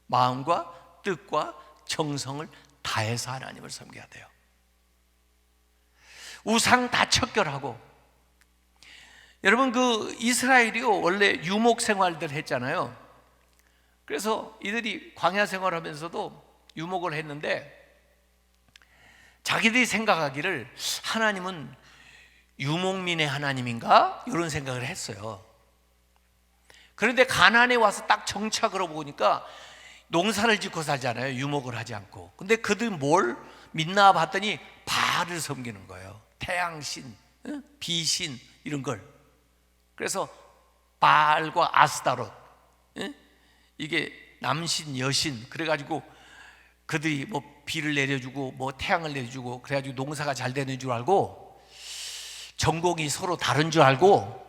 마음과 뜻과 정성을 다해서 하나님을 섬겨야 돼요. 우상 다 척결하고, 여러분 그 이스라엘이요 원래 유목 생활들 했잖아요. 그래서 이들이 광야 생활하면서도 유목을 했는데, 자기들이 생각하기를 하나님은 유목민의 하나님인가? 이런 생각을 했어요. 그런데 가나안에 와서 딱 정착을 하고 보니까 농사를 짓고 살잖아요. 유목을 하지 않고. 근데 그들 뭘 믿나 봤더니 바알을 섬기는 거예요. 태양신, 비신 이런 걸. 그래서 바알과 아스타롯, 이게 남신 여신, 그래가지고 그들이 뭐 비를 내려주고 뭐 태양을 내려주고 그래가지고 농사가 잘 되는 줄 알고, 전공이 서로 다른 줄 알고,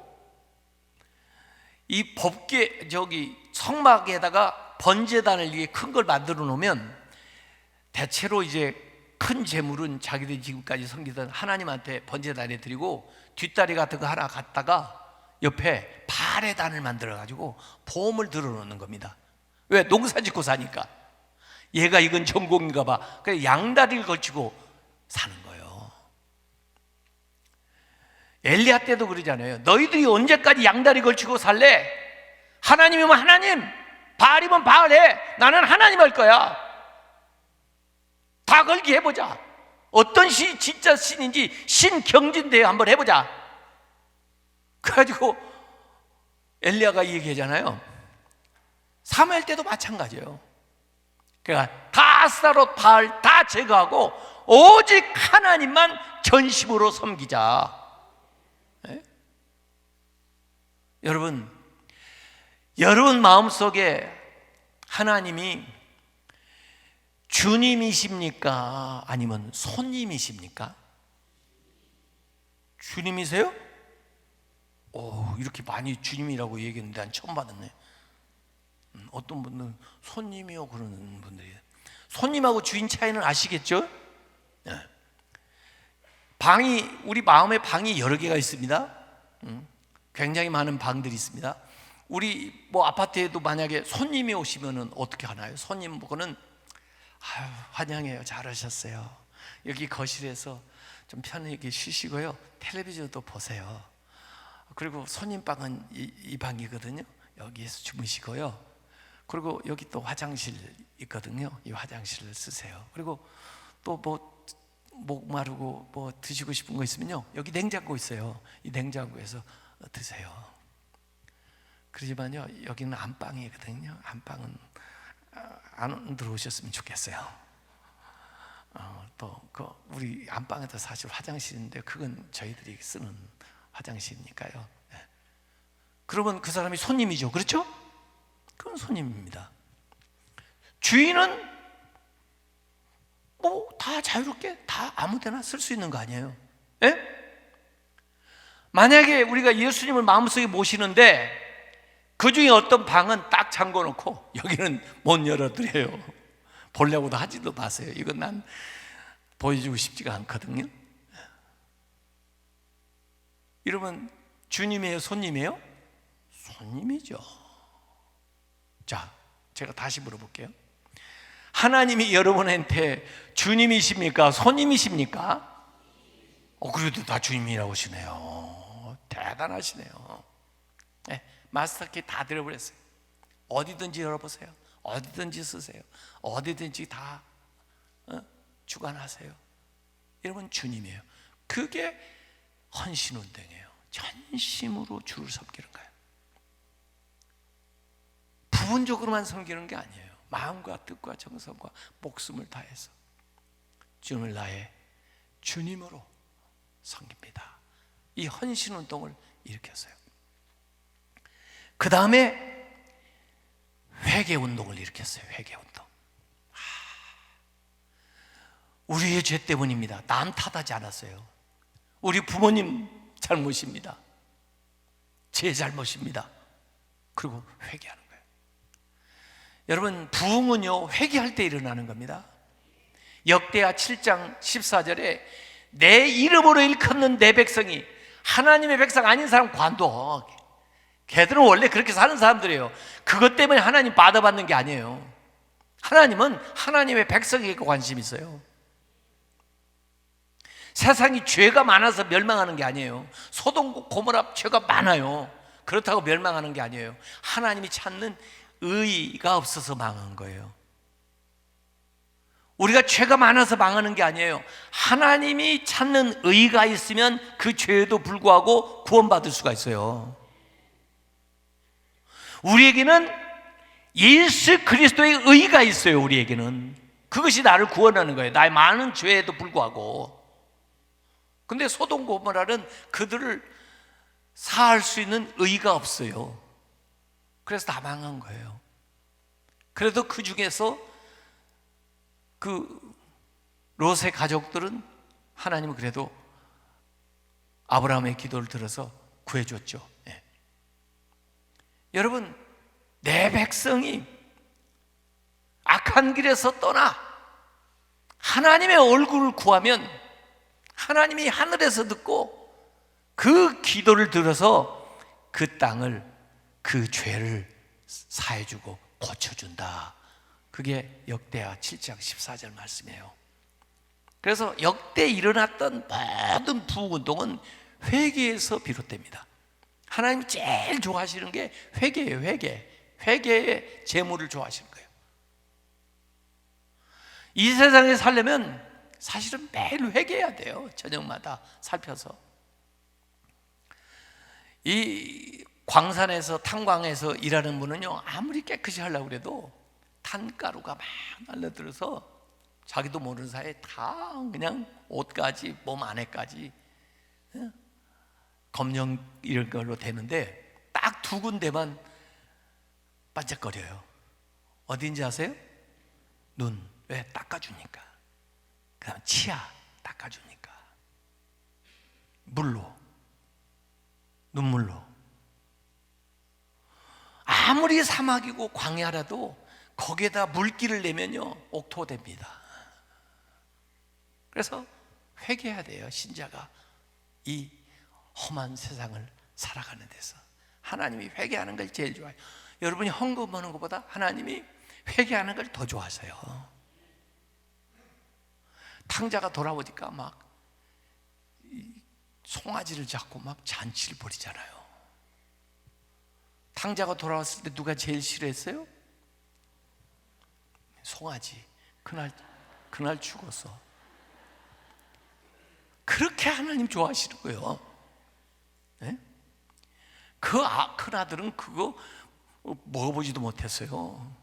이 법궤 저기 성막에다가 번제단을 이게 큰 걸 만들어 놓으면 대체로 이제 큰 재물은 자기들이 지금까지 섬기던 하나님한테 번제단에 드리고, 뒷다리 같은 거 하나 갖다가 옆에 바알의 단을 만들어 가지고 보험을 들어 놓는 겁니다. 왜? 농사 짓고 사니까. 얘가 이건 전공인가 봐. 그래서 양다리를 걸치고 사는 거예요. 엘리야 때도 그러잖아요. 너희들이 언제까지 양다리 걸치고 살래? 하나님이면 하나님, 바알이면 바알 해. 나는 하나님 할 거야. 다 걸기 해보자. 어떤 신이 진짜 신인지 신 경진대회 한번 해보자. 그래가지고 엘리야가 얘기하잖아요. 사무엘 때도 마찬가지예요. 그러니까 다 아스타롯, 바알 다 제거하고 오직 하나님만 전심으로 섬기자. 네? 여러분 마음속에 하나님이 주님이십니까? 아니면 손님이십니까? 주님이세요? 이렇게 많이 주님이라고 얘기했는데 난 처음 받았네. 어떤 분들은 손님이요 그러는 분들이. 손님하고 주인 차이는 아시겠죠? 네. 우리 마음에 방이 여러 개가 있습니다. 굉장히 많은 방들이 있습니다. 우리 뭐 아파트에도 만약에 손님이 오시면은 어떻게 하나요? 손님 보고는 환영해요. 잘하셨어요. 여기 거실에서 좀 편하게 쉬시고요. 텔레비전도 보세요. 그리고 손님 방은 이 방이거든요. 여기에서 주무시고요. 그리고 여기 또 화장실 있거든요. 이 화장실을 쓰세요. 그리고 또 목 마르고 뭐 드시고 싶은 거 있으면요. 여기 냉장고 있어요. 이 냉장고에서 드세요. 그러지만요. 여기는 안방이거든요. 안방은 안 들어오셨으면 좋겠어요. 또 우리 안방에도 사실 화장실인데 그건 저희들이 쓰는 화장실이니까요. 네. 그러면 그 사람이 손님이죠. 그렇죠? 그건 손님입니다. 주인은 다 자유롭게 다 아무데나 쓸 수 있는 거 아니에요? 예? 만약에 우리가 예수님을 마음속에 모시는데 그 중에 어떤 방은 딱 잠궈 놓고 여기는 못 열어드려요. 보려고도 하지도 마세요. 이건 난 보여주고 싶지가 않거든요. 이러면 주님이에요? 손님이에요? 손님이죠. 자, 제가 다시 물어볼게요. 하나님이 여러분한테 주님이십니까? 손님이십니까? 그래도 다 주님이라고 하시네요. 대단하시네요. 네, 마스터키 다 드려버렸어요. 어디든지 열어보세요. 어디든지 쓰세요. 어디든지 다 주관하세요. 여러분 주님이에요. 그게 헌신운동이에요. 전심으로 주를 섬기는 거예요. 부분적으로만 섬기는 게 아니에요. 마음과 뜻과 정성과 목숨을 다해서 주님을 나의 주님으로 섬깁니다. 이 헌신운동을 일으켰어요. 그 다음에 회개운동을 일으켰어요. 회개운동. 우리의 죄 때문입니다. 남 탓하지 않았어요. 우리 부모님 잘못입니다. 제 잘못입니다. 그리고 회개하는 거예요. 여러분, 부흥은요 회개할 때 일어나는 겁니다. 역대하 7장 14절에 내 이름으로 일컫는 내 백성이, 하나님의 백성 아닌 사람 관둬. 걔들은 원래 그렇게 사는 사람들이에요. 그것 때문에 하나님 받아받는 게 아니에요. 하나님은 하나님의 백성에게 관심이 있어요. 세상이 죄가 많아서 멸망하는 게 아니에요. 소돔 고모라 죄가 많아요. 그렇다고 멸망하는 게 아니에요. 하나님이 찾는 의의가 없어서 망한 거예요. 우리가 죄가 많아서 망하는 게 아니에요. 하나님이 찾는 의의가 있으면 그 죄에도 불구하고 구원받을 수가 있어요. 우리에게는 예수 그리스도의 의의가 있어요. 우리에게는 그것이 나를 구원하는 거예요. 나의 많은 죄에도 불구하고. 근데 소돔 고모라는 그들을 사할 수 있는 의의가 없어요. 그래서 다 망한 거예요. 그래도 그 중에서 그 롯의 가족들은 하나님은 그래도 아브라함의 기도를 들어서 구해줬죠. 예. 여러분, 내 백성이 악한 길에서 떠나 하나님의 얼굴을 구하면 하나님이 하늘에서 듣고 그 기도를 들어서 그 땅을, 그 죄를 사해주고 고쳐준다. 그게 역대하 7장 14절 말씀이에요. 그래서 역대 일어났던 모든 부흥운동은 회개에서 비롯됩니다. 하나님이 제일 좋아하시는 게 회개예요. 회개의 제물을 좋아하시는 거예요. 이 세상에 살려면 사실은 매일 회개해야 돼요. 저녁마다 살펴서. 이 광산에서, 탄광에서 일하는 분은요, 아무리 깨끗이 하려고 해도 탄가루가 막 날려들어서 자기도 모르는 사이에 다 그냥 옷까지, 몸 안에까지 검정 이런 걸로 되는데 딱 두 군데만 반짝거려요. 어딘지 아세요? 눈. 왜? 닦아주니까. 그 다음 치아 닦아주니까. 물로, 눈물로. 아무리 사막이고 광야라도 거기에다 물기를 내면요 옥토됩니다. 그래서 회개해야 돼요. 신자가 이 험한 세상을 살아가는 데서 하나님이 회개하는 걸 제일 좋아해요. 여러분이 헌금하는 것보다 하나님이 회개하는 걸 더 좋아하세요. 탕자가 돌아오니까 막 송아지를 잡고 막 잔치를 벌이잖아요. 탕자가 돌아왔을 때 누가 제일 싫어했어요? 송아지. 그날 죽었어. 그렇게 하나님 좋아하시는 거예요. 네? 그 큰아들은 그거 먹어보지도 못했어요.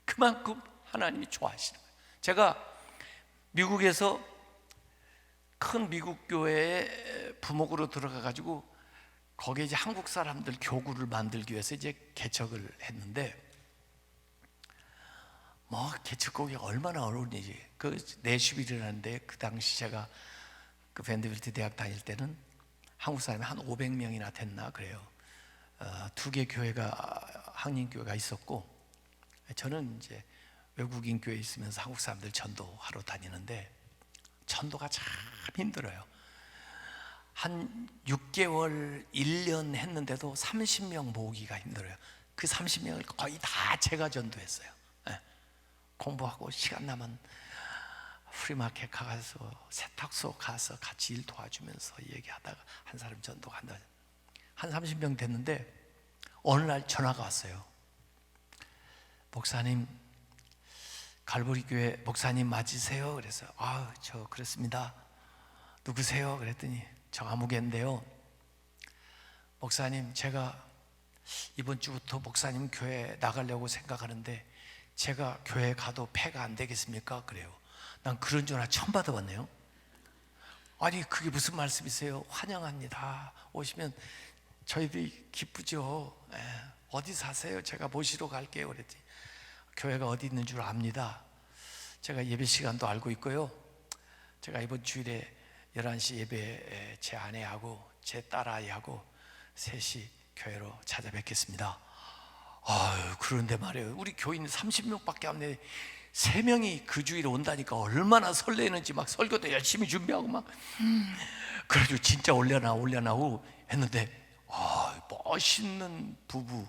그만큼 하나님이 좋아하시는 거예요. 제가 미국에서 큰 미국 교회에 부목으로 들어가 가지고 거기에 이제 한국 사람들 교구를 만들기 위해서 이제 개척을 했는데 뭐 개척곡이 얼마나 어려운지. 그 내슈빌이라는데 그 당시 제가 그 밴드빌트 대학 다닐 때는 한국 사람이 한 500명이나 됐나 그래요. 두 개 교회가 한인교회가 있었고, 저는 이제 외국인 교회에 있으면서 한국 사람들 전도하러 다니는데 전도가 참 힘들어요. 한 6개월, 1년 했는데도 30명 모으기가 힘들어요. 그 30명을 거의 다 제가 전도했어요. 공부하고 시간 나면 프리마켓 가서 세탁소 가서 같이 일 도와주면서 얘기하다가 한 사람 전도 간다. 한 30명 됐는데 어느 날 전화가 왔어요. 목사님, 갈보리 교회 목사님 맞으세요? 그래서 저 그렇습니다. 누구세요? 그랬더니 저 아무개인데요. 목사님, 제가 이번 주부터 목사님 교회 나가려고 생각하는데 제가 교회 가도 폐가 안 되겠습니까? 그래요. 난 그런 전화 처음 받아봤네요. 아니 그게 무슨 말씀이세요? 환영합니다. 오시면 저희들이 기쁘죠. 어디 사세요? 제가 모시러 갈게요. 그랬더니 교회가 어디 있는 줄 압니다. 제가 예배 시간도 알고 있고요. 제가 이번 주일에 11시 예배에 제 아내하고 제 딸아이하고 셋이 교회로 찾아뵙겠습니다. 그런데 말이에요, 우리 교인 30명밖에 안 돼. 3명이 그 주일에 온다니까 얼마나 설레는지 막 설교도 열심히 준비하고 막 그래가지고 진짜 올려나 후 했는데 멋있는 부부,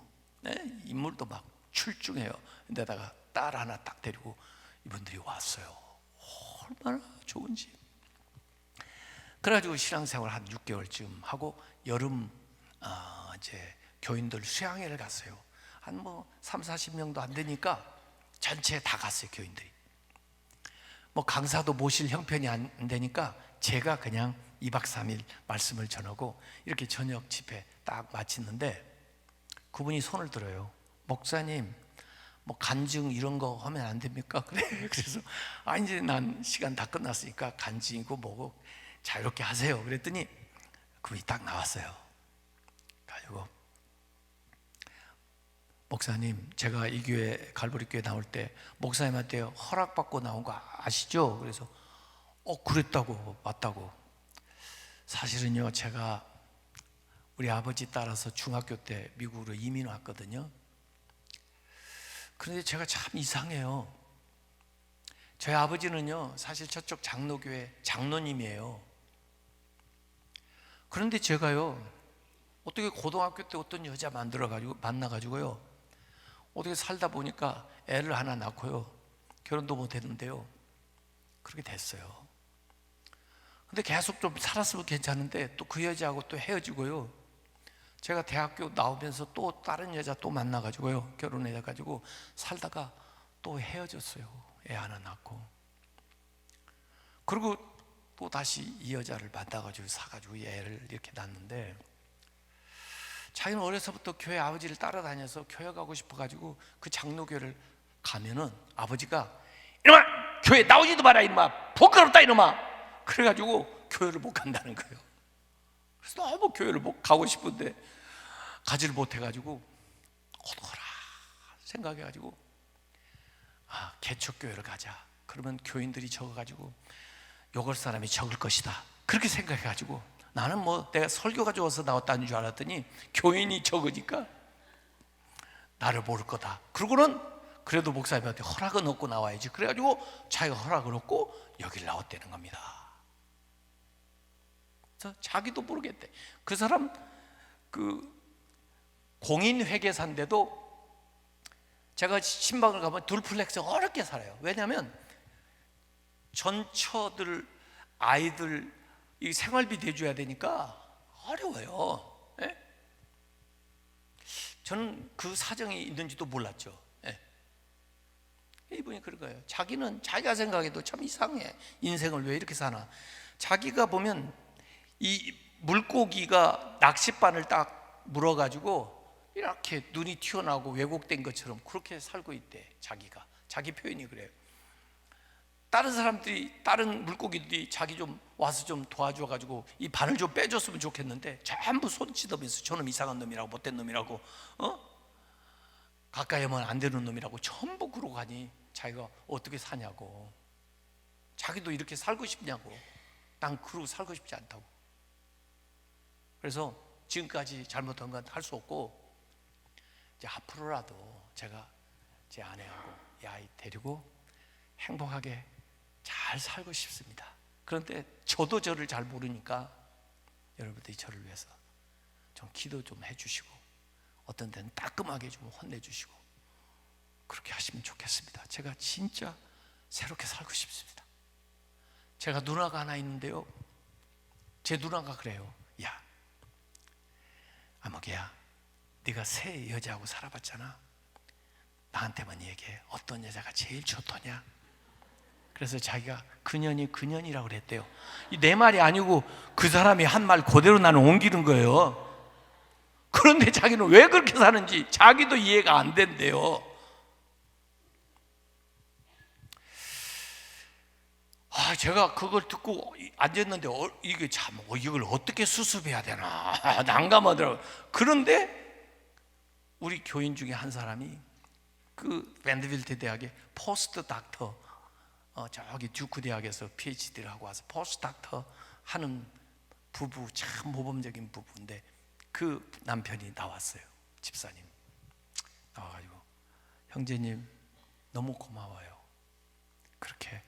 인물도 막 출중해요. 근데다가 딸 하나 딱 데리고 이분들이 왔어요. 얼마나 좋은지. 그래가지고 신앙생활 한 6개월쯤 하고 여름 이제 교인들 수양회를 갔어요. 한 3, 40명도 안 되니까 전체 다 갔어요. 교인들이 강사도 모실 형편이 안 되니까 제가 그냥 2박 3일 말씀을 전하고 이렇게 저녁 집회 딱 마쳤는데 그분이 손을 들어요. 목사님, 간증 이런 거 하면 안 됩니까? 그래서 이제 난 시간 다 끝났으니까 간증이고 뭐고 자유롭게 하세요. 그랬더니 그분이 딱 나왔어요. 가지고 목사님, 제가 이 교회 갈보리 교회 나올 때 목사님한테 허락받고 나온 거 아시죠? 그래서 그랬다고. 맞다고. 사실은요, 제가 우리 아버지 따라서 중학교 때 미국으로 이민 왔거든요. 그런데 제가 참 이상해요. 저희 아버지는요, 사실 저쪽 장로교회 장로님이에요. 그런데 제가요, 어떻게 고등학교 때 어떤 여자 만나가지고요, 어떻게 살다 보니까 애를 하나 낳고요, 결혼도 못 했는데요, 그렇게 됐어요. 근데 계속 좀 살았으면 괜찮은데 또 그 여자하고 또 헤어지고요, 제가 대학교 나오면서 또 다른 여자 또 만나가지고요, 결혼해가지고 살다가 또 헤어졌어요. 애 하나 낳고. 그리고 또 다시 이 여자를 만나가지고 사가지고 애를 이렇게 낳는데, 자기는 어려서부터 교회 아버지를 따라다녀서 교회 가고 싶어가지고 그 장로교회를 가면은 아버지가 이놈아, 교회 나오지도 마라, 이놈아, 부끄럽다 이놈아, 그래가지고 교회를 못 간다는 거예요. 그래서 너무 교회를 가고 싶은데 가지를 못해가지고 어떡하라 생각해가지고 개척교회를 가자. 그러면 교인들이 적어가지고 욕할 사람이 적을 것이다, 그렇게 생각해가지고 나는 내가 설교가 좋아서 나왔다는 줄 알았더니 교인이 적으니까 나를 모를 거다. 그러고는 그래도 목사님한테 허락은 얻고 나와야지. 그래가지고 자기가 허락을 얻고 여길 나왔다는 겁니다. 그래서 자기도 모르겠대. 그 사람 공인회계사인데도 제가 신방을 가면 둘플렉스 어렵게 살아요. 왜냐하면 전처들 아이들 이 생활비 대줘야 되니까 어려워요. 예? 저는 그 사정이 있는지도 몰랐죠. 예. 이분이 그런 거예요. 자기는 자기가 생각해도 참 이상해. 인생을 왜 이렇게 사나. 자기가 보면 이 물고기가 낚싯바늘 딱 물어가지고 이렇게 눈이 튀어나오고 왜곡된 것처럼 그렇게 살고 있대. 자기 표현이 그래요. 다른 사람들이, 다른 물고기들이 자기 좀 와서 좀 도와줘가지고 이 바늘 좀 빼줬으면 좋겠는데 전부 손짓하면서 저놈 이상한 놈이라고, 못된 놈이라고, 가까이 하면 안 되는 놈이라고 전부 그러고 가니 자기가 어떻게 사냐고. 자기도 이렇게 살고 싶냐고. 난 그러고 살고 싶지 않다고. 그래서 지금까지 잘못한 건 할 수 없고, 이제 앞으로라도 제가 제 아내하고 이 아이 데리고 행복하게 잘 살고 싶습니다. 그런데 저도 저를 잘 모르니까 여러분들이 저를 위해서 좀 기도 좀 해주시고, 어떤 데는 따끔하게 좀 혼내주시고, 그렇게 하시면 좋겠습니다. 제가 진짜 새롭게 살고 싶습니다. 제가 누나가 하나 있는데요, 제 누나가 그래요. 야, 아무개야, 네가 새 여자하고 살아봤잖아. 나한테만 얘기해. 어떤 여자가 제일 좋더냐? 그래서 자기가 그년이라고 그랬대요. 내 말이 아니고 그 사람이 한 말 그대로 나는 옮기는 거예요. 그런데 자기는 왜 그렇게 사는지 자기도 이해가 안 된대요. 제가 그걸 듣고 앉았는데 이게 참 이걸 어떻게 수습해야 되나 난감하더라고요. 그런데 우리 교인 중에 한 사람이 그 밴드빌트 대학의 포스트 닥터, 저기 듀크 대학에서 PhD를 하고 와서 포스트 닥터 하는 부부, 참 모범적인 부부인데 그 남편이 나왔어요. 집사님 나와가지고, 형제님 너무 고마워요. 그렇게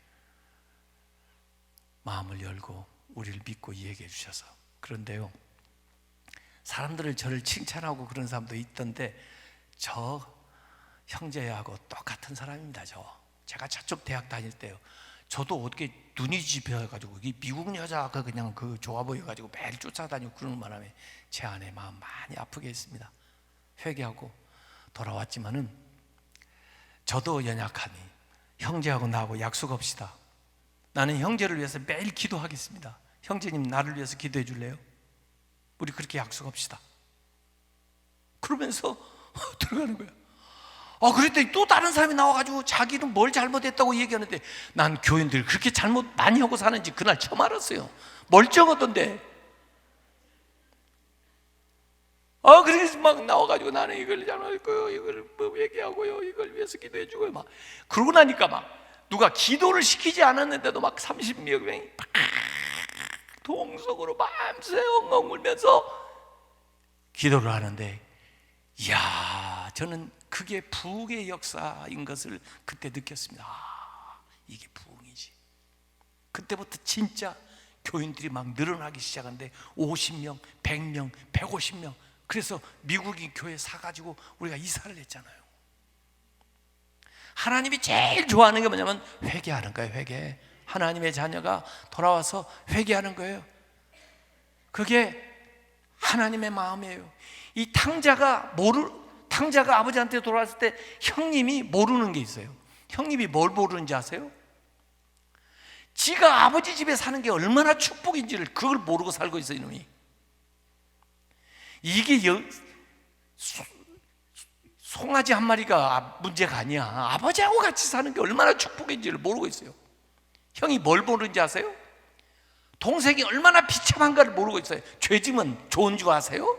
마음을 열고 우리를 믿고 얘기해 주셔서. 그런데요, 사람들을 저를 칭찬하고 그런 사람도 있던데 저 형제하고 똑같은 사람입니다. 제가 저쪽 대학 다닐 때요, 저도 어떻게 눈이 집혀가지고 이 미국 여자가 그냥 그 좋아 보여가지고 매일 쫓아다니고 그러는 바람에 제 안에 마음 많이 아프게 했습니다. 회개하고 돌아왔지만은 저도 연약하니 형제하고 나하고 약속합시다. 나는 형제를 위해서 매일 기도하겠습니다. 형제님 나를 위해서 기도해 줄래요? 우리 그렇게 약속합시다. 그러면서 들어가는 거야. 그랬더니 또 다른 사람이 나와가지고 자기는 뭘 잘못했다고 얘기하는데, 난 교인들 그렇게 잘못 많이 하고 사는지 그날 처음 알았어요. 멀쩡하던데. 그래서 막 나와가지고 나는 이걸 잘못했고요, 이걸 뭐 얘기하고요, 이걸 위해서 기도해주고요, 막 그러고 나니까 막 누가 기도를 시키지 않았는데도 막 30여 명이 막 동석으로 밤새 엉엉 울면서 기도를 하는데, 이야, 저는 그게 부흥의 역사인 것을 그때 느꼈습니다. 이게 부흥이지. 그때부터 진짜 교인들이 막 늘어나기 시작하는데 50명, 100명, 150명. 그래서 미국인 교회 사가지고 우리가 이사를 했잖아요. 하나님이 제일 좋아하는 게 뭐냐면 회개하는 거예요. 회개. 하나님의 자녀가 돌아와서 회개하는 거예요. 그게 하나님의 마음이에요. 이 탕자가 아버지한테 돌아왔을 때 형님이 모르는 게 있어요. 형님이 뭘 모르는지 아세요? 지가 아버지 집에 사는 게 얼마나 축복인지를 그걸 모르고 살고 있어요, 이놈이. 이게 송아지 한 마리가 문제가 아니야. 아버지하고 같이 사는 게 얼마나 축복인지를 모르고 있어요. 형이 뭘 모르는지 아세요? 동생이 얼마나 비참한가를 모르고 있어요. 죄지면 좋은 줄 아세요?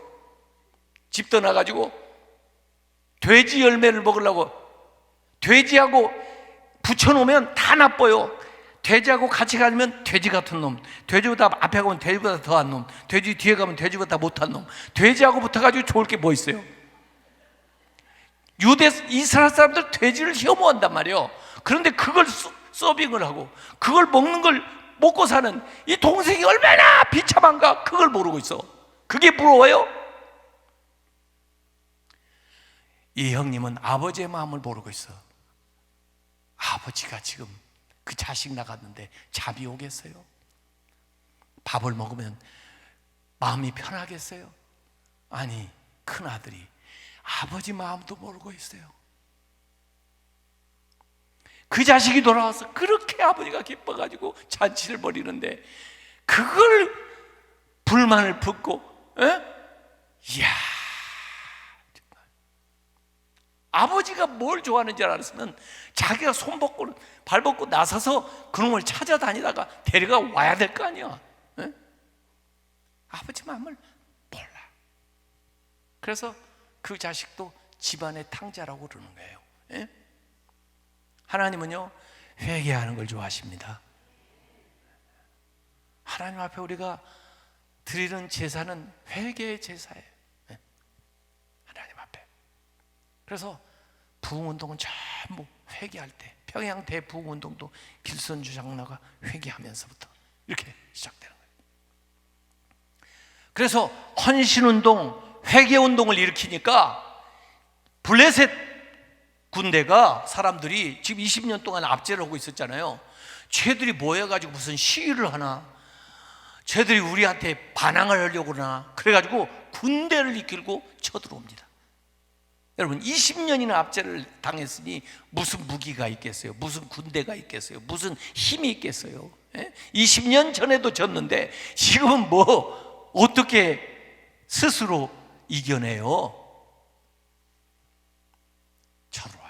집 떠나가지고 돼지 열매를 먹으려고 돼지하고 붙여놓으면 다 나빠요. 돼지하고 같이 가면 돼지 같은 놈, 돼지보다 앞에 가면 돼지보다 더한 놈, 돼지 뒤에 가면 돼지보다 못한 놈. 돼지하고 붙어가지고 좋을 게 뭐 있어요? 이스라엘 사람들 돼지를 혐오한단 말이에요. 그런데 그걸 서빙을 하고 그걸 먹는 걸 먹고 사는 이 동생이 얼마나 비참한가, 그걸 모르고 있어. 그게 부러워요? 이 형님은 아버지의 마음을 모르고 있어. 아버지가 지금 그 자식 나갔는데 잠이 오겠어요? 밥을 먹으면 마음이 편하겠어요? 아니, 큰아들이 아버지 마음도 모르고 있어요. 그 자식이 돌아와서 그렇게 아버지가 기뻐가지고 잔치를 벌이는데 그걸 불만을 품고, 이야, 정말 아버지가 뭘 좋아하는지 알았으면 자기가 손 벗고 발 벗고 나서서 그놈을 찾아다니다가 데려가 와야 될 거 아니야. 아버지 마음을 몰라. 그래서 그 자식도 집안의 탕자라고 그러는 거예요. 하나님은요, 회개하는 걸 좋아하십니다. 하나님 앞에 우리가 드리는 제사는 회개의 제사예요. 네. 하나님 앞에. 그래서 부흥운동은 전부 회개할 때, 평양 대부흥운동도 길선주 장로가 회개하면서부터 이렇게 시작되는 거예요. 그래서 헌신운동, 회개운동을 일으키니까 블레셋 군대가, 사람들이 지금 20년 동안 압제를 하고 있었잖아요. 쟤들이 모여가지고 무슨 시위를 하나, 쟤들이 우리한테 반항을 하려고 하나, 그래가지고 군대를 이끌고 쳐들어옵니다. 여러분, 20년이나 압제를 당했으니 무슨 무기가 있겠어요? 무슨 군대가 있겠어요? 무슨 힘이 있겠어요? 20년 전에도 졌는데 지금은 뭐 어떻게 스스로 이겨내요? 쳐들어와요.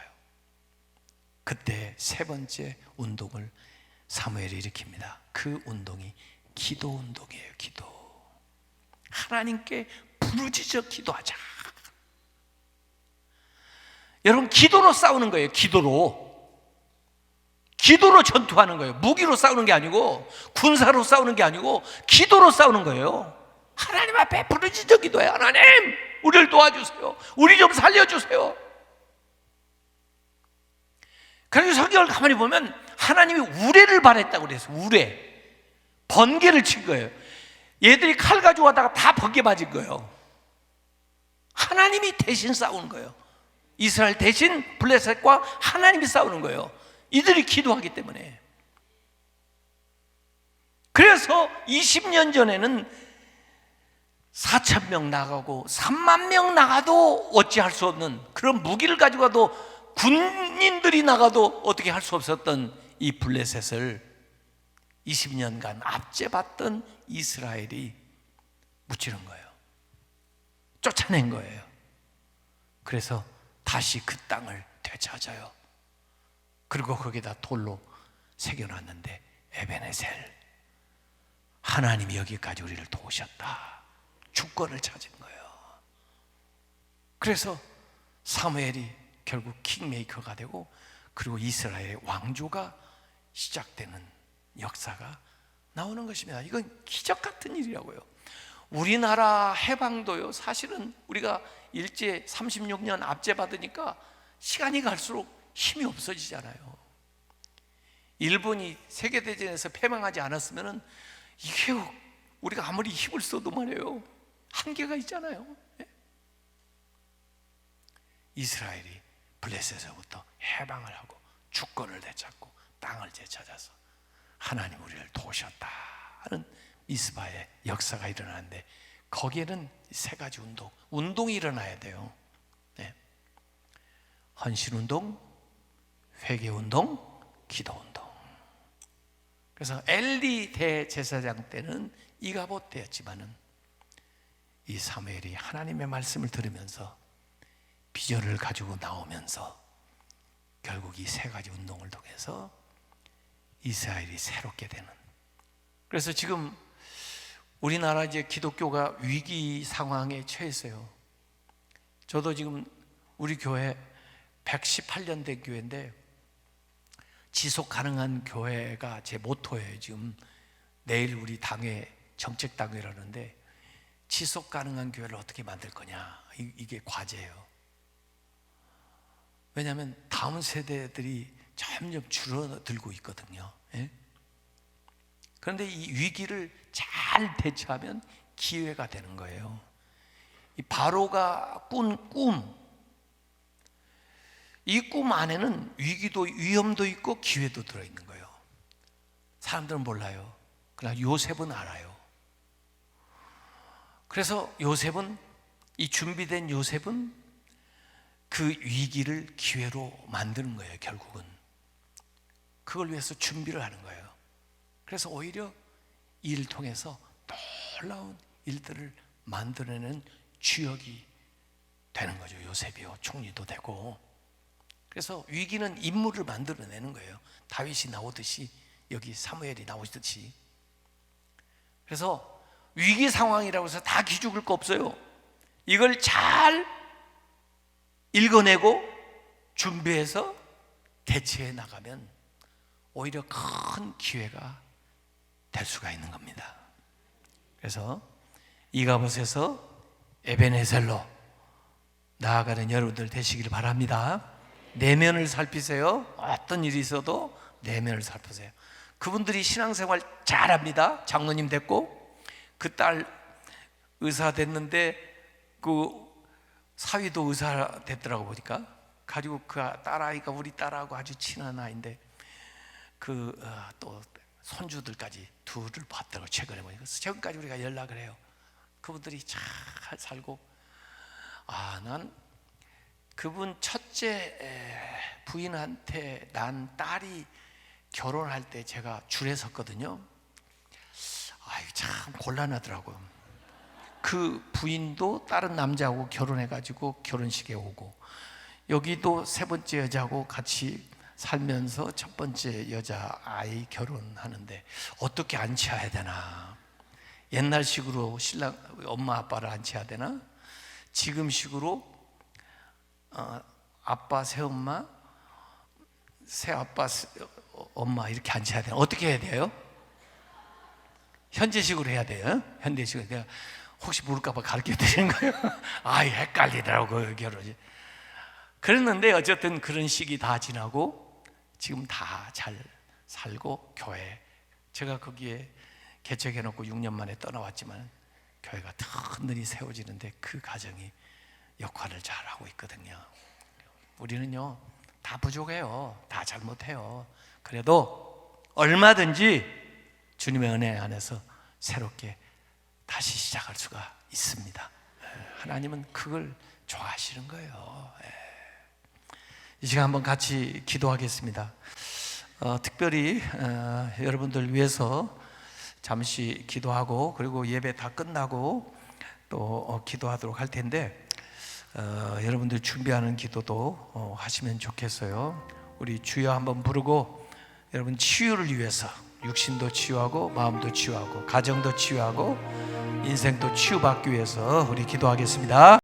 그때 세 번째 운동을 사무엘이 일으킵니다. 그 운동이 기도 운동이에요. 기도. 하나님께 부르짖어 기도하자. 여러분, 기도로 싸우는 거예요. 기도로 전투하는 거예요. 무기로 싸우는 게 아니고, 군사로 싸우는 게 아니고, 기도로 싸우는 거예요. 하나님 앞에 부르짖어 기도해. 하나님, 우리를 도와주세요. 우리 좀 살려주세요. 그래서 성경을 가만히 보면 하나님이 우레를 바랬다고 그랬어요. 우레. 번개를 친 거예요. 얘들이 칼 가지고 하다가 다 번개 맞은 거예요. 하나님이 대신 싸우는 거예요. 이스라엘 대신 블레셋과 하나님이 싸우는 거예요. 이들이 기도하기 때문에. 그래서 20년 전에는 4,000명 나가고 3만 명 나가도 어찌할 수 없는, 그런 무기를 가지고 가도 군인들이 나가도 어떻게 할 수 없었던 이 블레셋을 20년간 압제받던 이스라엘이 무찌른 거예요. 쫓아낸 거예요. 그래서 다시 그 땅을 되찾아요. 그리고 거기다 돌로 새겨놨는데, 에베네셀, 하나님이 여기까지 우리를 도우셨다, 주권을 찾은 거예요. 그래서 사무엘이 결국 킹메이커가 되고, 그리고 이스라엘의 왕조가 시작되는 역사가 나오는 것입니다. 이건 기적 같은 일이라고요. 우리나라 해방도요, 사실은 우리가 일제 36년 압제받으니까 시간이 갈수록 힘이 없어지잖아요. 일본이 세계대전에서 패망하지 않았으면 이게 우리가 아무리 힘을 써도 말이에요, 한계가 있잖아요. 이스라엘이 블레셋에서부터 해방을 하고 주권을 되찾고 땅을 되찾아서 하나님 우리를 도우셨다 하는 미스바의 역사가 일어나는데, 거기에는 세 가지 운동이 일어나야 돼요. 네. 헌신운동, 회개운동, 기도운동. 그래서 엘리 대제사장 때는 이가봇 때였지만은, 이 사무엘이 하나님의 말씀을 들으면서 비전을 가지고 나오면서 결국 이 세 가지 운동을 통해서 이스라엘이 새롭게 되는. 그래서 지금 우리나라 이제 기독교가 위기 상황에 처했어요. 저도 지금 우리 교회 118년 된 교회인데, 지속 가능한 교회가 제 모토예요. 지금 내일 우리 당회 정책 당회라는데, 지속 가능한 교회를 어떻게 만들 거냐, 이게 과제예요. 왜냐하면 다음 세대들이 점점 줄어들고 있거든요. 예? 그런데 이 위기를 잘 대처하면 기회가 되는 거예요. 이 바로가 꾼 꿈, 이 꿈 안에는 위기도, 위험도 있고 기회도 들어있는 거예요. 사람들은 몰라요. 그러나 요셉은 알아요. 그래서 요셉은, 이 준비된 요셉은 그 위기를 기회로 만드는 거예요. 결국은 그걸 위해서 준비를 하는 거예요. 그래서 오히려 이를 통해서 놀라운 일들을 만들어내는 주역이 되는 거죠. 요셉이요, 총리도 되고. 그래서 위기는 인물을 만들어내는 거예요. 다윗이 나오듯이, 여기 사무엘이 나오듯이. 그래서 위기 상황이라고 해서 다 기죽을 거 없어요. 이걸 잘 읽어내고 준비해서 대처해 나가면 오히려 큰 기회가 될 수가 있는 겁니다. 그래서 이가봇에서 에베네셀로 나아가는 여러분들 되시길 바랍니다. 내면을 살피세요. 어떤 일이 있어도 내면을 살피세요. 그분들이 신앙생활 잘합니다. 장로님 됐고 그 딸 의사 됐는데 그 사위도 의사 됐더라고 보니까 가지고 그 딸아이가 우리 딸하고 아주 친한 아이인데 그 또 손주들까지 둘을 봤더라고 최근에 보니까 최근까지 우리가 연락을 해요. 그분들이 잘 살고 난 그분 첫째 부인한테 난 딸이 결혼할 때 제가 줄에 섰거든요. 참 곤란하더라고요. 그 부인도 다른 남자하고 결혼해가지고 결혼식에 오고 여기도 세 번째 여자하고 같이 살면서 첫 번째 여자아이 결혼하는데 어떻게 안치해야 되나, 옛날식으로 신랑 엄마 아빠를 안치해야 되나, 지금식으로 아빠 새엄마 새아빠 엄마 이렇게 안치해야 되나, 어떻게 해야 돼요? 현재식으로 해야 돼요. 현대식으로. 내가 혹시 모를까봐 가르쳐 드리는 거예요. 헷갈리더라고요 결혼이. 그랬는데 어쨌든 그런 시기 다 지나고 지금 다 잘 살고 교회, 제가 거기에 개척해놓고 6년 만에 떠나왔지만 교회가 든든히 세워지는데 그 가정이 역할을 잘하고 있거든요. 우리는요 다 부족해요. 다 잘못해요. 그래도 얼마든지 주님의 은혜 안에서 새롭게 다시 시작할 수가 있습니다. 하나님은 그걸 좋아하시는 거예요. 이 시간 한번 같이 기도하겠습니다. 특별히 여러분들 위해서 잠시 기도하고 그리고 예배 다 끝나고 또 기도하도록 할 텐데 여러분들 준비하는 기도도 하시면 좋겠어요. 우리 주여 한번 부르고 여러분 치유를 위해서, 육신도 치유하고 마음도 치유하고 가정도 치유하고 인생도 치유받기 위해서 우리 기도하겠습니다.